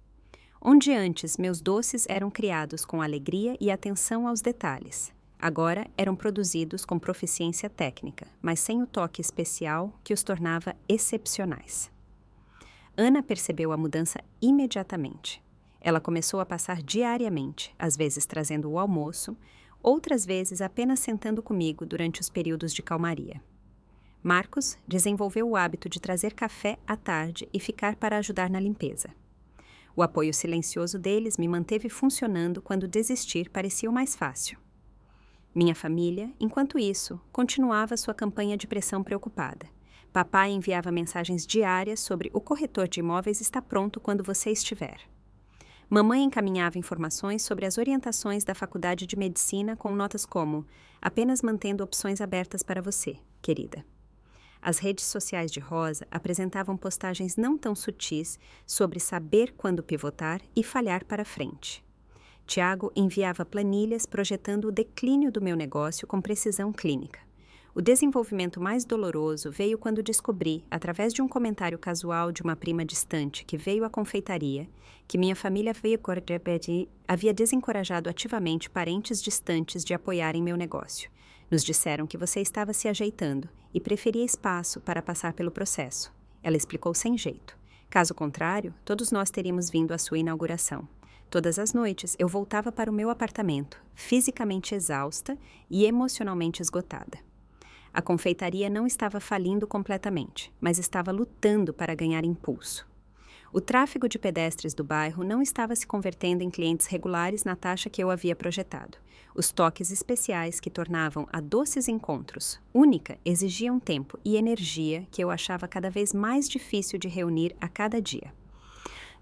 Onde antes meus doces eram criados com alegria e atenção aos detalhes, agora eram produzidos com proficiência técnica, mas sem o toque especial que os tornava excepcionais. Ana percebeu a mudança imediatamente. Ela começou a passar diariamente, às vezes trazendo o almoço, outras vezes apenas sentando comigo durante os períodos de calmaria. Marcos desenvolveu o hábito de trazer café à tarde e ficar para ajudar na limpeza. O apoio silencioso deles me manteve funcionando quando desistir parecia o mais fácil. Minha família, enquanto isso, continuava sua campanha de pressão preocupada. Papai enviava mensagens diárias sobre o corretor de imóveis está pronto quando você estiver. Mamãe encaminhava informações sobre as orientações da Faculdade de Medicina com notas como apenas mantendo opções abertas para você, querida. As redes sociais de Rosa apresentavam postagens não tão sutis sobre saber quando pivotar e falhar para frente. Tiago enviava planilhas projetando o declínio do meu negócio com precisão clínica. O desenvolvimento mais doloroso veio quando descobri, através de um comentário casual de uma prima distante que veio à confeitaria, que minha família havia desencorajado ativamente parentes distantes de apoiarem meu negócio. Nos disseram que você estava se ajeitando e preferia espaço para passar pelo processo. Ela explicou sem jeito. Caso contrário, todos nós teríamos vindo à sua inauguração. Todas as noites eu voltava para o meu apartamento, fisicamente exausta e emocionalmente esgotada. A confeitaria não estava falindo completamente, mas estava lutando para ganhar impulso. O tráfego de pedestres do bairro não estava se convertendo em clientes regulares na taxa que eu havia projetado. Os toques especiais que tornavam a Doces Encontros única exigiam tempo e energia que eu achava cada vez mais difícil de reunir a cada dia.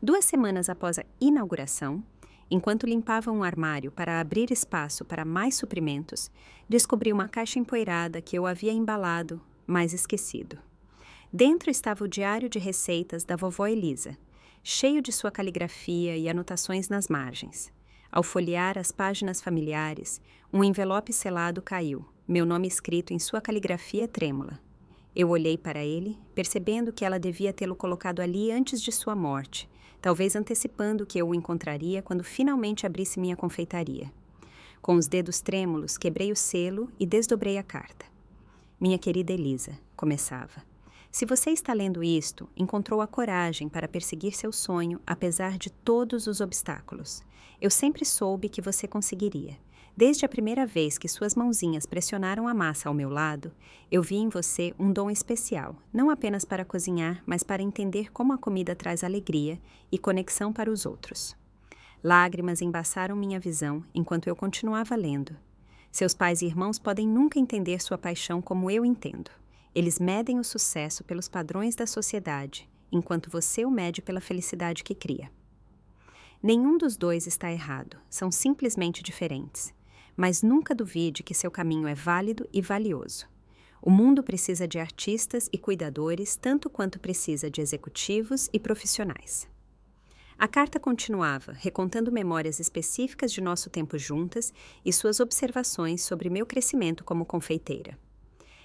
2 semanas após a inauguração, enquanto limpava um armário para abrir espaço para mais suprimentos, descobri uma caixa empoeirada que eu havia embalado, mas esquecido. Dentro estava o diário de receitas da vovó Elisa, cheio de sua caligrafia e anotações nas margens. Ao folhear as páginas familiares, um envelope selado caiu, meu nome escrito em sua caligrafia trêmula. Eu olhei para ele, percebendo que ela devia tê-lo colocado ali antes de sua morte, talvez antecipando que eu o encontraria quando finalmente abrisse minha confeitaria. Com os dedos trêmulos, quebrei o selo e desdobrei a carta. Minha querida Elisa, começava. Se você está lendo isto, encontrou a coragem para perseguir seu sonho apesar de todos os obstáculos. Eu sempre soube que você conseguiria. Desde a primeira vez que suas mãozinhas pressionaram a massa ao meu lado, eu vi em você um dom especial, não apenas para cozinhar, mas para entender como a comida traz alegria e conexão para os outros. Lágrimas embaçaram minha visão enquanto eu continuava lendo. Seus pais e irmãos podem nunca entender sua paixão como eu entendo. Eles medem o sucesso pelos padrões da sociedade, enquanto você o mede pela felicidade que cria. Nenhum dos dois está errado, são simplesmente diferentes. Mas nunca duvide que seu caminho é válido e valioso. O mundo precisa de artistas e cuidadores tanto quanto precisa de executivos e profissionais. A carta continuava, recontando memórias específicas de nosso tempo juntas e suas observações sobre meu crescimento como confeiteira.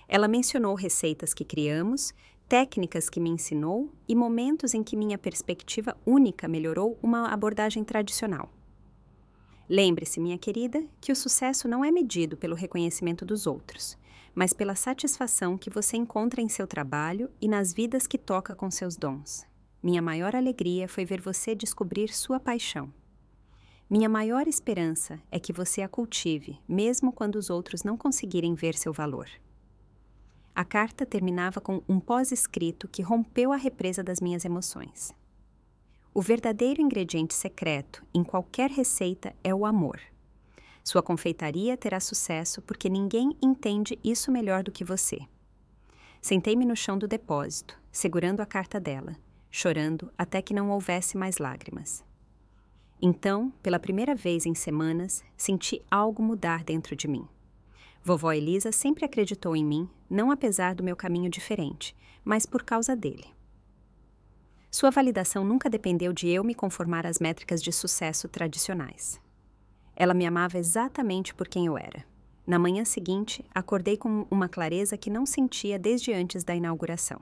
Ela mencionou receitas que criamos, técnicas que me ensinou e momentos em que minha perspectiva única melhorou uma abordagem tradicional. Lembre-se, minha querida, que o sucesso não é medido pelo reconhecimento dos outros, mas pela satisfação que você encontra em seu trabalho e nas vidas que toca com seus dons. Minha maior alegria foi ver você descobrir sua paixão. Minha maior esperança é que você a cultive, mesmo quando os outros não conseguirem ver seu valor. A carta terminava com um pós-escrito que rompeu a represa das minhas emoções. O verdadeiro ingrediente secreto em qualquer receita é o amor. Sua confeitaria terá sucesso porque ninguém entende isso melhor do que você. Sentei-me no chão do depósito, segurando a carta dela, chorando até que não houvesse mais lágrimas. Então, pela primeira vez em semanas, senti algo mudar dentro de mim. Vovó Elisa sempre acreditou em mim, não apesar do meu caminho diferente, mas por causa dele. Sua validação nunca dependeu de eu me conformar às métricas de sucesso tradicionais. Ela me amava exatamente por quem eu era. Na manhã seguinte, acordei com uma clareza que não sentia desde antes da inauguração.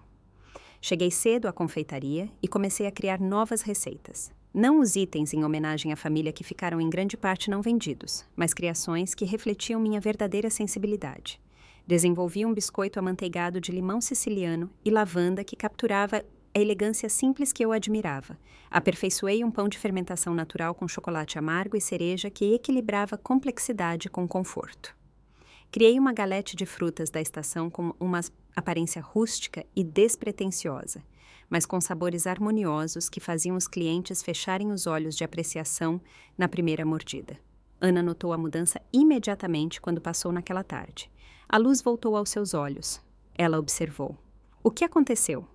Cheguei cedo à confeitaria e comecei a criar novas receitas. Não os itens em homenagem à família que ficaram em grande parte não vendidos, mas criações que refletiam minha verdadeira sensibilidade. Desenvolvi um biscoito amanteigado de limão siciliano e lavanda que capturava a elegância simples que eu admirava. Aperfeiçoei um pão de fermentação natural com chocolate amargo e cereja que equilibrava complexidade com conforto. Criei uma galete de frutas da estação com uma aparência rústica e despretensiosa, mas com sabores harmoniosos que faziam os clientes fecharem os olhos de apreciação na primeira mordida. Ana notou a mudança imediatamente quando passou naquela tarde. A luz voltou aos seus olhos. Ela observou. O que aconteceu?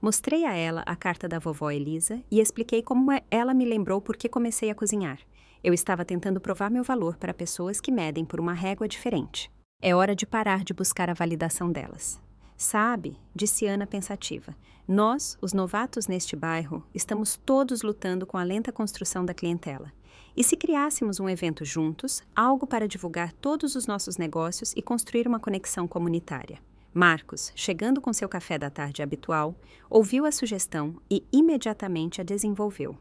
Mostrei a ela a carta da vovó Elisa e expliquei como ela me lembrou por que comecei a cozinhar. Eu estava tentando provar meu valor para pessoas que medem por uma régua diferente. É hora de parar de buscar a validação delas. Sabe, disse Ana pensativa, nós, os novatos neste bairro, estamos todos lutando com a lenta construção da clientela. E se criássemos um evento juntos, algo para divulgar todos os nossos negócios e construir uma conexão comunitária? Marcos, chegando com seu café da tarde habitual, ouviu a sugestão e imediatamente a desenvolveu.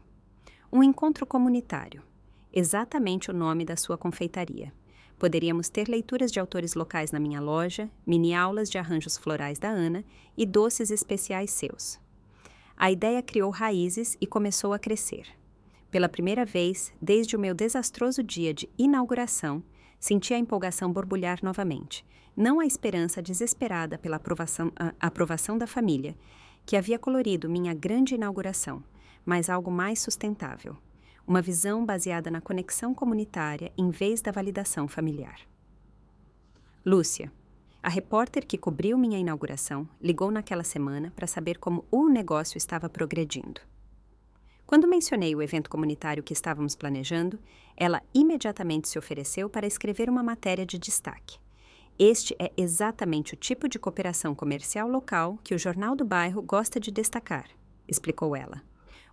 Um encontro comunitário. Exatamente o nome da sua confeitaria. Poderíamos ter leituras de autores locais na minha loja, mini-aulas de arranjos florais da Ana e doces especiais seus. A ideia criou raízes e começou a crescer. Pela primeira vez, desde o meu desastroso dia de inauguração, senti a empolgação borbulhar novamente, não a esperança desesperada pela aprovação da família, que havia colorido minha grande inauguração, mas algo mais sustentável. Uma visão baseada na conexão comunitária em vez da validação familiar. Lúcia, a repórter que cobriu minha inauguração, ligou naquela semana para saber como o negócio estava progredindo. Quando mencionei o evento comunitário que estávamos planejando, ela imediatamente se ofereceu para escrever uma matéria de destaque. Este é exatamente o tipo de cooperação comercial local que o Jornal do Bairro gosta de destacar, explicou ela.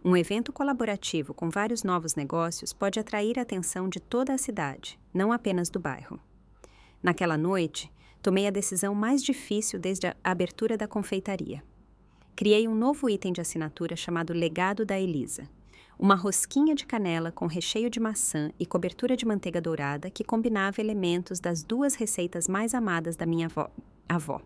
Um evento colaborativo com vários novos negócios pode atrair a atenção de toda a cidade, não apenas do bairro. Naquela noite, tomei a decisão mais difícil desde a abertura da confeitaria. Criei um novo item de assinatura chamado Legado da Elisa. Uma rosquinha de canela com recheio de maçã e cobertura de manteiga dourada que combinava elementos das duas receitas mais amadas da minha avó.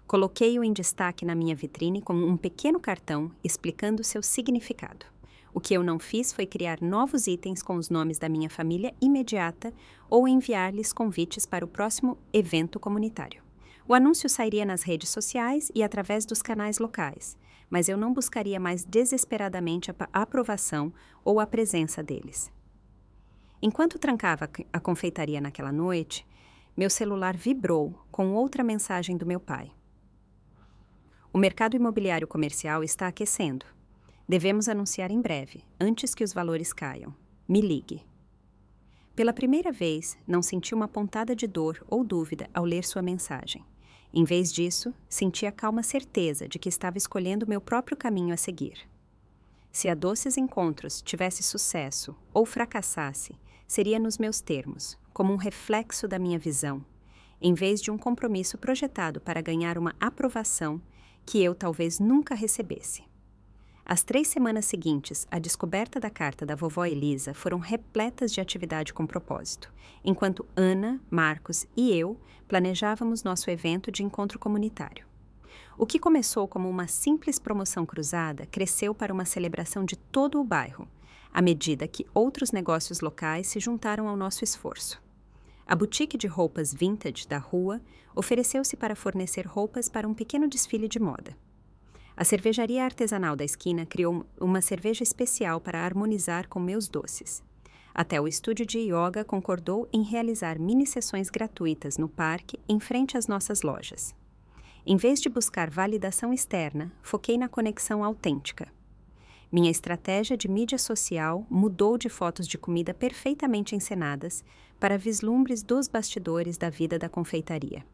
Coloquei-o em destaque na minha vitrine com um pequeno cartão explicando seu significado. O que eu não fiz foi criar novos itens com os nomes da minha família imediata ou enviar-lhes convites para o próximo evento comunitário. O anúncio sairia nas redes sociais e através dos canais locais, mas eu não buscaria mais desesperadamente a aprovação ou a presença deles. Enquanto trancava a confeitaria naquela noite, meu celular vibrou com outra mensagem do meu pai. O mercado imobiliário comercial está aquecendo. Devemos anunciar em breve, antes que os valores caiam. Me ligue. Pela primeira vez, não senti uma pontada de dor ou dúvida ao ler sua mensagem. Em vez disso, senti a calma certeza de que estava escolhendo meu próprio caminho a seguir. Se a Doces Encontros tivesse sucesso ou fracassasse, seria nos meus termos, como um reflexo da minha visão, em vez de um compromisso projetado para ganhar uma aprovação que eu talvez nunca recebesse. As 3 semanas seguintes à descoberta da carta da vovó Elisa foram repletas de atividade com propósito, enquanto Ana, Marcos e eu planejávamos nosso evento de encontro comunitário. O que começou como uma simples promoção cruzada cresceu para uma celebração de todo o bairro, à medida que outros negócios locais se juntaram ao nosso esforço. A boutique de roupas vintage da rua ofereceu-se para fornecer roupas para um pequeno desfile de moda. A cervejaria artesanal da esquina criou uma cerveja especial para harmonizar com meus doces. Até o estúdio de yoga concordou em realizar mini-sessões gratuitas no parque em frente às nossas lojas. Em vez de buscar validação externa, foquei na conexão autêntica. Minha estratégia de mídia social mudou de fotos de comida perfeitamente encenadas para vislumbres dos bastidores da vida da confeitaria.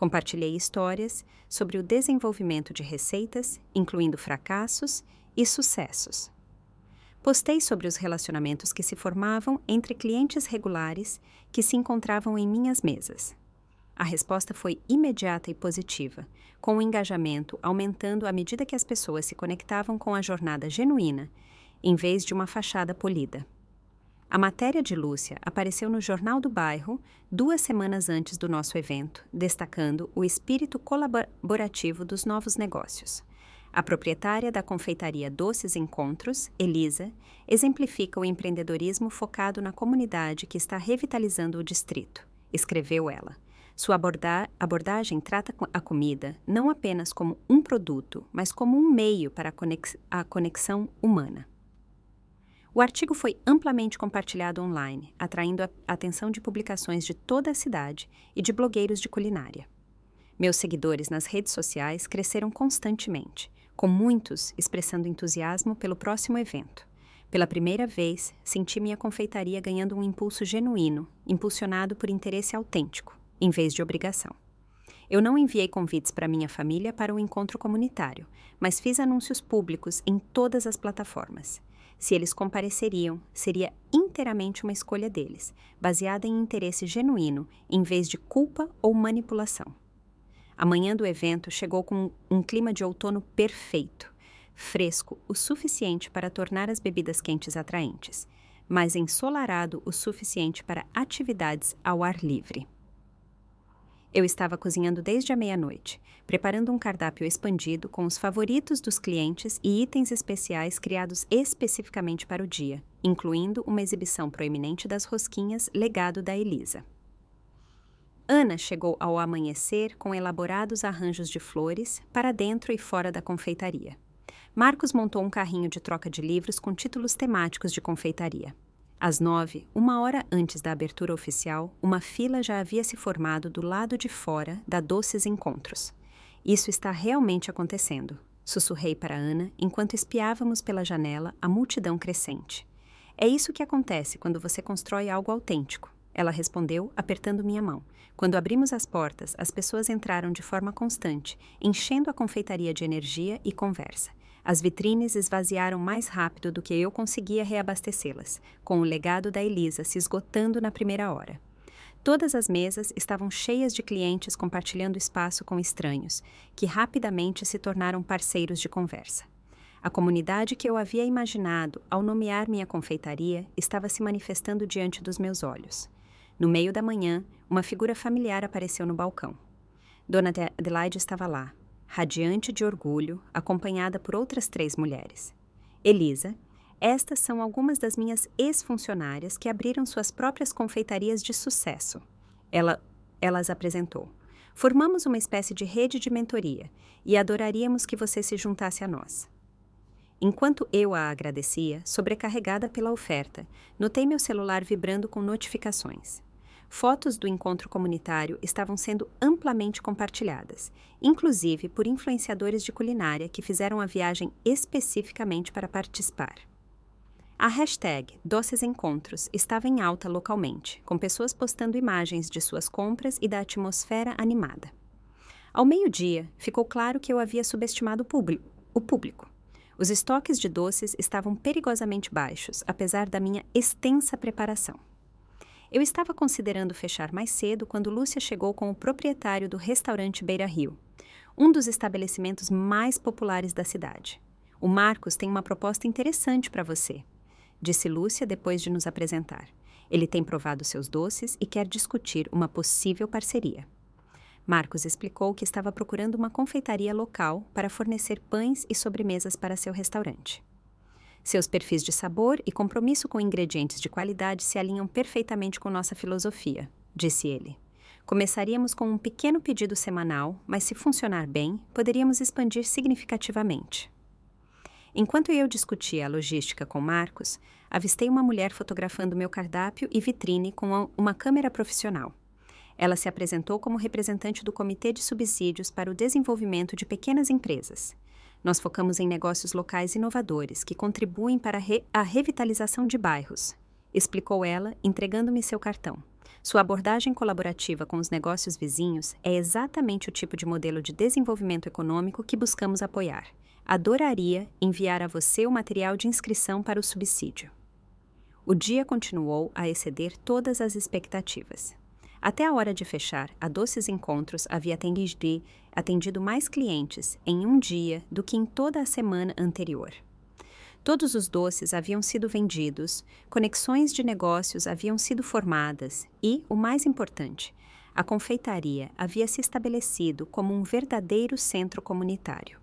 Compartilhei histórias sobre o desenvolvimento de receitas, incluindo fracassos e sucessos. Postei sobre os relacionamentos que se formavam entre clientes regulares que se encontravam em minhas mesas. A resposta foi imediata e positiva, com o engajamento aumentando à medida que as pessoas se conectavam com a jornada genuína, em vez de uma fachada polida. A matéria de Lúcia apareceu no Jornal do Bairro 2 semanas antes do nosso evento, destacando o espírito colaborativo dos novos negócios. A proprietária da confeitaria Doces Encontros, Elisa, exemplifica o empreendedorismo focado na comunidade que está revitalizando o distrito, escreveu ela. Sua abordagem trata a comida não apenas como um produto, mas como um meio para a conexão humana. O artigo foi amplamente compartilhado online, atraindo a atenção de publicações de toda a cidade e de blogueiros de culinária. Meus seguidores nas redes sociais cresceram constantemente, com muitos expressando entusiasmo pelo próximo evento. Pela primeira vez, senti minha confeitaria ganhando um impulso genuíno, impulsionado por interesse autêntico, em vez de obrigação. Eu não enviei convites para minha família para o encontro comunitário, mas fiz anúncios públicos em todas as plataformas. Se eles compareceriam, seria inteiramente uma escolha deles, baseada em interesse genuíno, em vez de culpa ou manipulação. A manhã do evento chegou com um clima de outono perfeito, fresco o suficiente para tornar as bebidas quentes atraentes, mas ensolarado o suficiente para atividades ao ar livre. Eu estava cozinhando desde a meia-noite, preparando um cardápio expandido com os favoritos dos clientes e itens especiais criados especificamente para o dia, incluindo uma exibição proeminente das rosquinhas legado da Elisa. Ana chegou ao amanhecer com elaborados arranjos de flores para dentro e fora da confeitaria. Marcos montou um carrinho de troca de livros com títulos temáticos de confeitaria. Às 9, 1 hora antes da abertura oficial, uma fila já havia se formado do lado de fora da Doces Encontros. Isso está realmente acontecendo, sussurrei para Ana enquanto espiávamos pela janela a multidão crescente. É isso que acontece quando você constrói algo autêntico. Ela respondeu, apertando minha mão. Quando abrimos as portas, as pessoas entraram de forma constante, enchendo a confeitaria de energia e conversa. As vitrines esvaziaram mais rápido do que eu conseguia reabastecê-las, com o legado da Elisa se esgotando na primeira hora. Todas as mesas estavam cheias de clientes compartilhando espaço com estranhos, que rapidamente se tornaram parceiros de conversa. A comunidade que eu havia imaginado ao nomear minha confeitaria estava se manifestando diante dos meus olhos. No meio da manhã, uma figura familiar apareceu no balcão. Dona Adelaide estava lá, radiante de orgulho, acompanhada por outras 3 mulheres. Elisa, estas são algumas das minhas ex-funcionárias que abriram suas próprias confeitarias de sucesso. Ela as apresentou. Formamos uma espécie de rede de mentoria e adoraríamos que você se juntasse a nós. Enquanto eu a agradecia, sobrecarregada pela oferta, notei meu celular vibrando com notificações. Fotos do encontro comunitário estavam sendo amplamente compartilhadas, inclusive por influenciadores de culinária que fizeram a viagem especificamente para participar. A hashtag Doces Encontros estava em alta localmente, com pessoas postando imagens de suas compras e da atmosfera animada. Ao meio-dia, ficou claro que eu havia subestimado o público. Os estoques de doces estavam perigosamente baixos, apesar da minha extensa preparação. Eu estava considerando fechar mais cedo quando Lúcia chegou com o proprietário do restaurante Beira Rio, um dos estabelecimentos mais populares da cidade. O Marcos tem uma proposta interessante para você, disse Lúcia depois de nos apresentar. Ele tem provado seus doces e quer discutir uma possível parceria. Marcos explicou que estava procurando uma confeitaria local para fornecer pães e sobremesas para seu restaurante. Seus perfis de sabor e compromisso com ingredientes de qualidade se alinham perfeitamente com nossa filosofia, disse ele. Começaríamos com um pequeno pedido semanal, mas se funcionar bem, poderíamos expandir significativamente. Enquanto eu discutia a logística com Marcos, avistei uma mulher fotografando meu cardápio e vitrine com uma câmera profissional. Ela se apresentou como representante do Comitê de Subsídios para o Desenvolvimento de Pequenas Empresas. Nós focamos em negócios locais inovadores que contribuem para a revitalização de bairros, explicou ela, entregando-me seu cartão. Sua abordagem colaborativa com os negócios vizinhos é exatamente o tipo de modelo de desenvolvimento econômico que buscamos apoiar, Adoraria enviar a você o material de inscrição para o subsídio. O dia continuou a exceder todas as expectativas. Até a hora de fechar, a Doces Encontros havia atendido mais clientes em um dia do que em toda a semana anterior. Todos os doces haviam sido vendidos, conexões de negócios haviam sido formadas e, o mais importante, a confeitaria havia se estabelecido como um verdadeiro centro comunitário.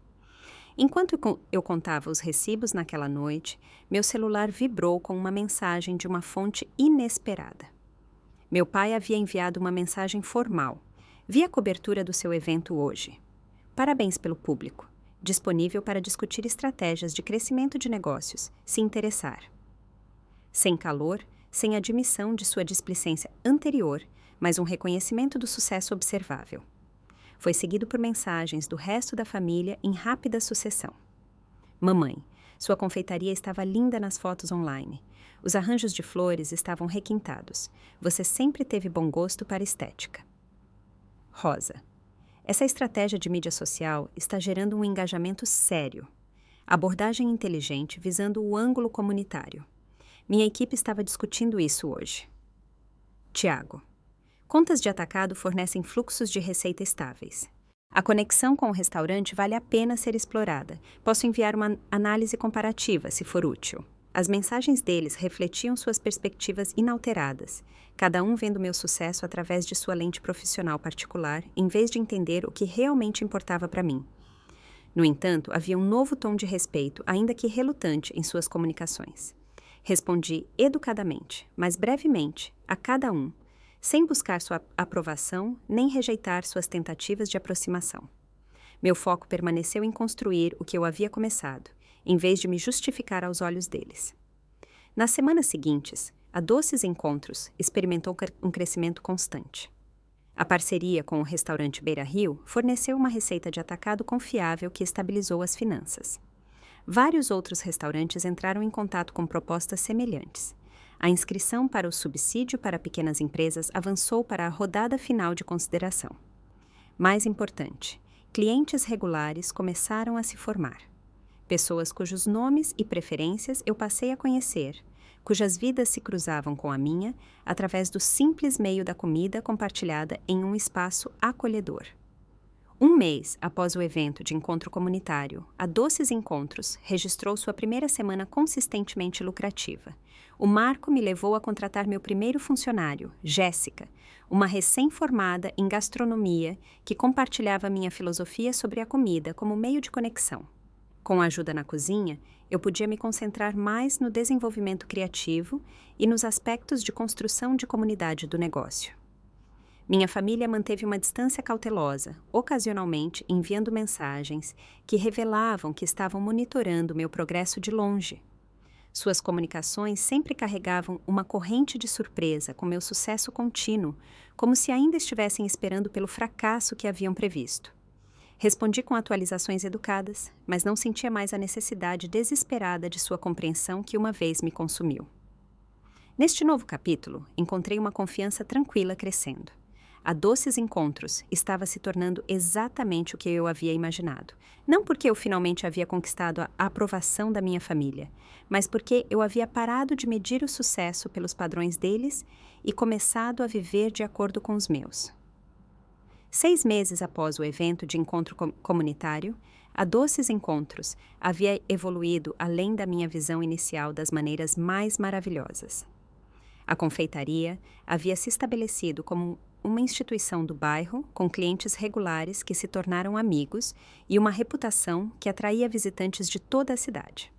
Enquanto eu contava os recibos naquela noite, meu celular vibrou com uma mensagem de uma fonte inesperada. Meu pai havia enviado uma mensagem formal. Vi a cobertura do seu evento hoje. Parabéns pelo público. Disponível para discutir estratégias de crescimento de negócios, se interessar. Sem calor, sem admissão de sua displicência anterior, mas um reconhecimento do sucesso observável. Foi seguido por mensagens do resto da família em rápida sucessão. Mamãe, sua confeitaria estava linda nas fotos online. Os arranjos de flores estavam requintados. Você sempre teve bom gosto para estética. Rosa, essa estratégia de mídia social está gerando um engajamento sério. Abordagem inteligente visando o ângulo comunitário. Minha equipe estava discutindo isso hoje. Tiago, contas de atacado fornecem fluxos de receita estáveis. A conexão com o restaurante vale a pena ser explorada. Posso enviar uma análise comparativa, se for útil. As mensagens deles refletiam suas perspectivas inalteradas, cada um vendo meu sucesso através de sua lente profissional particular, em vez de entender o que realmente importava para mim. No entanto, havia um novo tom de respeito, ainda que relutante, em suas comunicações. Respondi educadamente, mas brevemente, a cada um, sem buscar sua aprovação nem rejeitar suas tentativas de aproximação. Meu foco permaneceu em construir o que eu havia começado, em vez de me justificar aos olhos deles. Nas semanas seguintes, a Doces Encontros experimentou um crescimento constante. A parceria com o restaurante Beira Rio forneceu uma receita de atacado confiável que estabilizou as finanças. Vários outros restaurantes entraram em contato com propostas semelhantes. A inscrição para o subsídio para pequenas empresas avançou para a rodada final de consideração. Mais importante, clientes regulares começaram a se formar. Pessoas cujos nomes e preferências eu passei a conhecer, cujas vidas se cruzavam com a minha através do simples meio da comida compartilhada em um espaço acolhedor. Um mês após o evento de encontro comunitário, a Doces Encontros registrou sua primeira semana consistentemente lucrativa. O marco me levou a contratar meu primeiro funcionário, Jéssica, uma recém-formada em gastronomia que compartilhava minha filosofia sobre a comida como meio de conexão. Com a ajuda na cozinha, eu podia me concentrar mais no desenvolvimento criativo e nos aspectos de construção de comunidade do negócio. Minha família manteve uma distância cautelosa, ocasionalmente enviando mensagens que revelavam que estavam monitorando meu progresso de longe. Suas comunicações sempre carregavam uma corrente de surpresa com meu sucesso contínuo, como se ainda estivessem esperando pelo fracasso que haviam previsto. Respondi com atualizações educadas, mas não sentia mais a necessidade desesperada de sua compreensão que uma vez me consumiu. Neste novo capítulo, encontrei uma confiança tranquila crescendo. A Doces Encontros estava se tornando exatamente o que eu havia imaginado. Não porque eu finalmente havia conquistado a aprovação da minha família, mas porque eu havia parado de medir o sucesso pelos padrões deles e começado a viver de acordo com os meus. 6 meses após o evento de encontro comunitário, a Doces Encontros havia evoluído além da minha visão inicial das maneiras mais maravilhosas. A confeitaria havia se estabelecido como uma instituição do bairro com clientes regulares que se tornaram amigos e uma reputação que atraía visitantes de toda a cidade.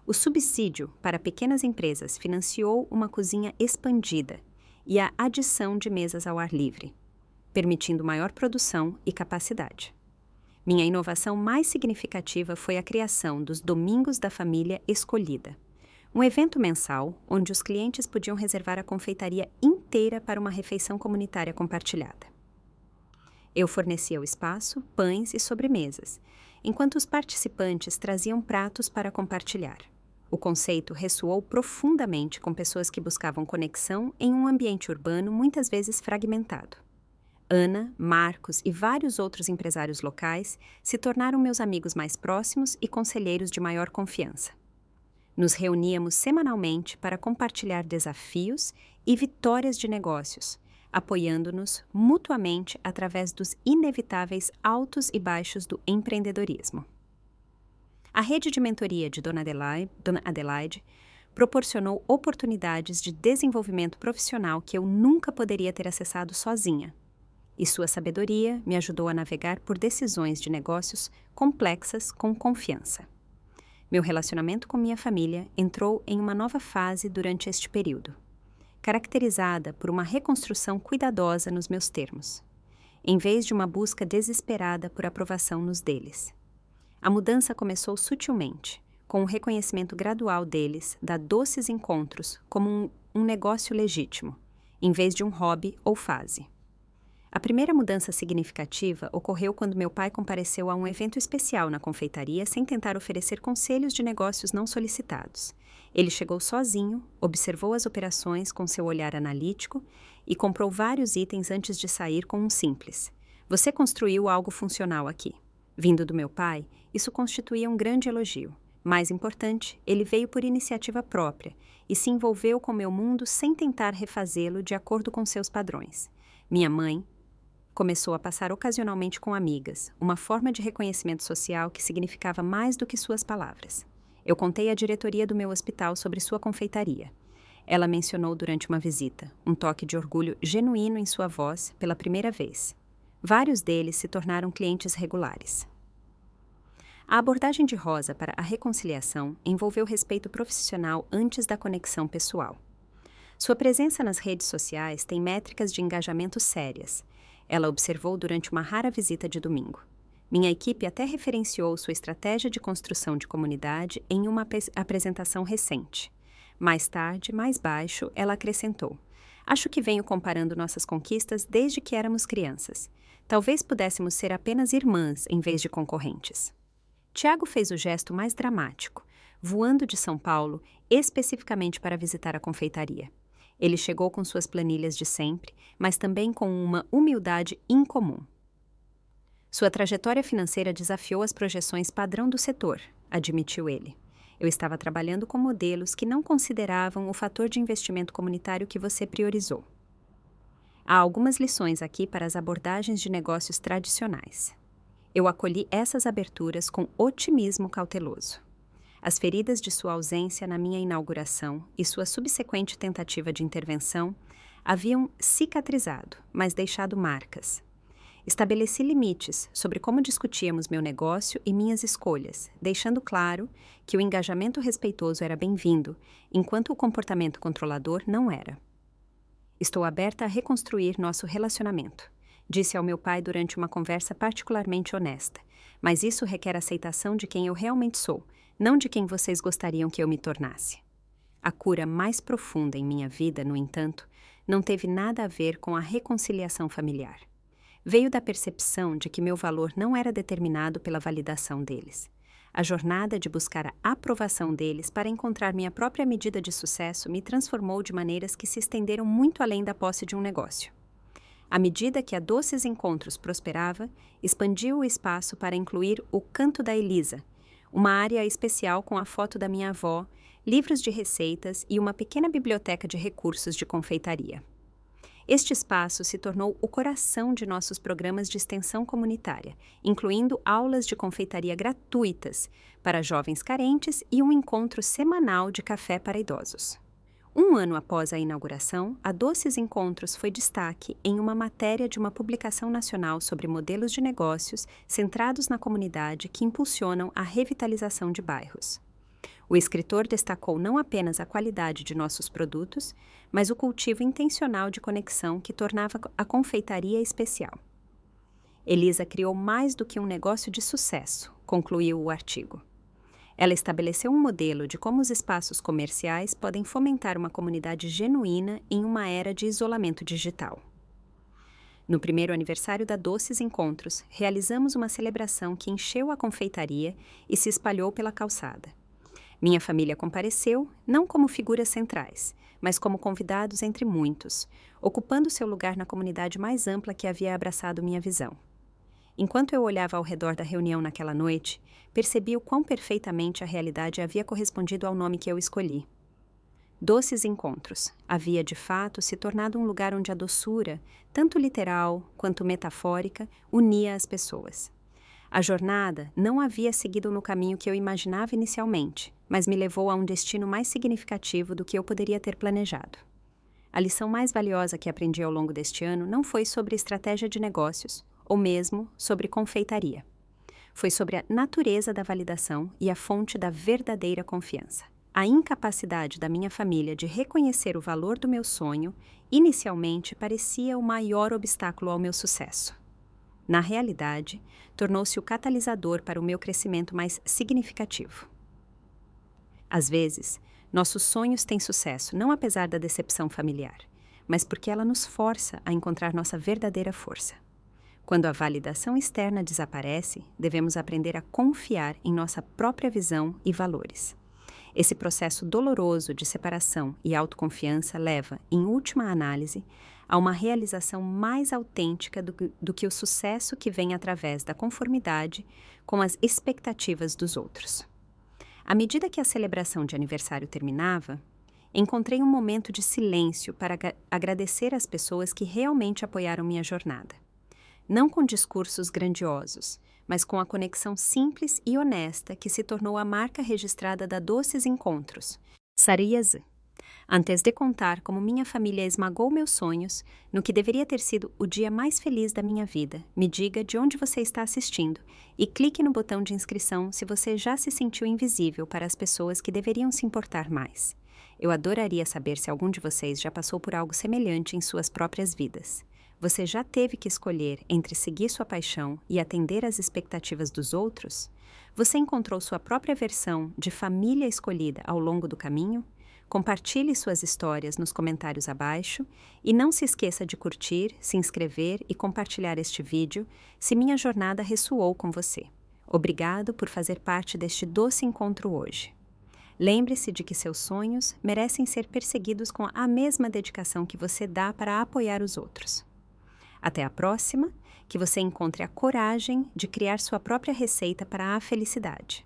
O subsídio para pequenas empresas financiou uma cozinha expandida e a adição de mesas ao ar livre, permitindo maior produção e capacidade. Minha inovação mais significativa foi a criação dos Domingos da Família Escolhida, um evento mensal onde os clientes podiam reservar a confeitaria inteira para uma refeição comunitária compartilhada. Eu fornecia o espaço, pães e sobremesas, enquanto os participantes traziam pratos para compartilhar. O conceito ressoou profundamente com pessoas que buscavam conexão em um ambiente urbano muitas vezes fragmentado. Ana, Marcos e vários outros empresários locais se tornaram meus amigos mais próximos e conselheiros de maior confiança. Nos reuníamos semanalmente para compartilhar desafios e vitórias de negócios, apoiando-nos mutuamente através dos inevitáveis altos e baixos do empreendedorismo. A rede de mentoria de Dona Adelaide proporcionou oportunidades de desenvolvimento profissional que eu nunca poderia ter acessado sozinha. E sua sabedoria me ajudou a navegar por decisões de negócios complexas com confiança. Meu relacionamento com minha família entrou em uma nova fase durante este período, caracterizada por uma reconstrução cuidadosa nos meus termos, em vez de uma busca desesperada por aprovação nos deles. A mudança começou sutilmente, com o reconhecimento gradual deles da Doces Encontros como um negócio legítimo, em vez de um hobby ou fase. A primeira mudança significativa ocorreu quando meu pai compareceu a um evento especial na confeitaria sem tentar oferecer conselhos de negócios não solicitados. Ele chegou sozinho, observou as operações com seu olhar analítico e comprou vários itens antes de sair com um simples: "Você construiu algo funcional aqui." Vindo do meu pai, isso constituía um grande elogio. Mais importante, ele veio por iniciativa própria e se envolveu com meu mundo sem tentar refazê-lo de acordo com seus padrões. Minha mãe começou a passar ocasionalmente com amigas, uma forma de reconhecimento social que significava mais do que suas palavras. Eu contei à diretoria do meu hospital sobre sua confeitaria. Ela mencionou durante uma visita, um toque de orgulho genuíno em sua voz pela primeira vez. Vários deles se tornaram clientes regulares. A abordagem de Rosa para a reconciliação envolveu respeito profissional antes da conexão pessoal. Sua presença nas redes sociais tem métricas de engajamento sérias. Ela observou durante uma rara visita de domingo. Minha equipe até referenciou sua estratégia de construção de comunidade em uma apresentação recente. Mais tarde, mais baixo, ela acrescentou: "Acho que venho comparando nossas conquistas desde que éramos crianças. Talvez pudéssemos ser apenas irmãs em vez de concorrentes." Tiago fez o gesto mais dramático, voando de São Paulo especificamente para visitar a confeitaria. Ele chegou com suas planilhas de sempre, mas também com uma humildade incomum. Sua trajetória financeira desafiou as projeções padrão do setor, admitiu ele. Eu estava trabalhando com modelos que não consideravam o fator de investimento comunitário que você priorizou. Há algumas lições aqui para as abordagens de negócios tradicionais. Eu acolhi essas aberturas com otimismo cauteloso. As feridas de sua ausência na minha inauguração e sua subsequente tentativa de intervenção haviam cicatrizado, mas deixado marcas. Estabeleci limites sobre como discutíamos meu negócio e minhas escolhas, deixando claro que o engajamento respeitoso era bem-vindo, enquanto o comportamento controlador não era. "Estou aberta a reconstruir nosso relacionamento", disse ao meu pai durante uma conversa particularmente honesta, "mas isso requer aceitação de quem eu realmente sou, não de quem vocês gostariam que eu me tornasse." A cura mais profunda em minha vida, no entanto, não teve nada a ver com a reconciliação familiar. Veio da percepção de que meu valor não era determinado pela validação deles. A jornada de buscar a aprovação deles para encontrar minha própria medida de sucesso me transformou de maneiras que se estenderam muito além da posse de um negócio. À medida que a Doces Encontros prosperava, expandiu o espaço para incluir o Canto da Elisa, uma área especial com a foto da minha avó, livros de receitas e uma pequena biblioteca de recursos de confeitaria. Este espaço se tornou o coração de nossos programas de extensão comunitária, incluindo aulas de confeitaria gratuitas para jovens carentes e um encontro semanal de café para idosos. Um ano após a inauguração, a Doces Encontros foi destaque em uma matéria de uma publicação nacional sobre modelos de negócios centrados na comunidade que impulsionam a revitalização de bairros. O escritor destacou não apenas a qualidade de nossos produtos, mas o cultivo intencional de conexão que tornava a confeitaria especial. Elisa criou mais do que um negócio de sucesso, concluiu o artigo. Ela estabeleceu um modelo de como os espaços comerciais podem fomentar uma comunidade genuína em uma era de isolamento digital. No primeiro aniversário da Doces Encontros, realizamos uma celebração que encheu a confeitaria e se espalhou pela calçada. Minha família compareceu, não como figuras centrais, mas como convidados entre muitos, ocupando seu lugar na comunidade mais ampla que havia abraçado minha visão. Enquanto eu olhava ao redor da reunião naquela noite, percebi o quão perfeitamente a realidade havia correspondido ao nome que eu escolhi. Doces Encontros havia, de fato, se tornado um lugar onde a doçura, tanto literal quanto metafórica, unia as pessoas. A jornada não havia seguido no caminho que eu imaginava inicialmente, mas me levou a um destino mais significativo do que eu poderia ter planejado. A lição mais valiosa que aprendi ao longo deste ano não foi sobre estratégia de negócios, ou mesmo sobre confeitaria. Foi sobre a natureza da validação e a fonte da verdadeira confiança. A incapacidade da minha família de reconhecer o valor do meu sonho, inicialmente parecia o maior obstáculo ao meu sucesso. Na realidade, tornou-se o catalisador para o meu crescimento mais significativo. Às vezes, nossos sonhos têm sucesso não apesar da decepção familiar, mas porque ela nos força a encontrar nossa verdadeira força. Quando a validação externa desaparece, devemos aprender a confiar em nossa própria visão e valores. Esse processo doloroso de separação e autoconfiança leva, em última análise, a uma realização mais autêntica do que o sucesso que vem através da conformidade com as expectativas dos outros. À medida que a celebração de aniversário terminava, encontrei um momento de silêncio para agradecer às pessoas que realmente apoiaram minha jornada. Não com discursos grandiosos, mas com a conexão simples e honesta que se tornou a marca registrada da Doces Encontros, Sariyazı. Antes de contar como minha família esmagou meus sonhos, no que deveria ter sido o dia mais feliz da minha vida, me diga de onde você está assistindo e clique no botão de inscrição se você já se sentiu invisível para as pessoas que deveriam se importar mais. Eu adoraria saber se algum de vocês já passou por algo semelhante em suas próprias vidas. Você já teve que escolher entre seguir sua paixão e atender às expectativas dos outros? Você encontrou sua própria versão de família escolhida ao longo do caminho? Compartilhe suas histórias nos comentários abaixo e não se esqueça de curtir, se inscrever e compartilhar este vídeo se minha jornada ressoou com você. Obrigado por fazer parte deste doce encontro hoje. Lembre-se de que seus sonhos merecem ser perseguidos com a mesma dedicação que você dá para apoiar os outros. Até a próxima, que você encontre a coragem de criar sua própria receita para a felicidade.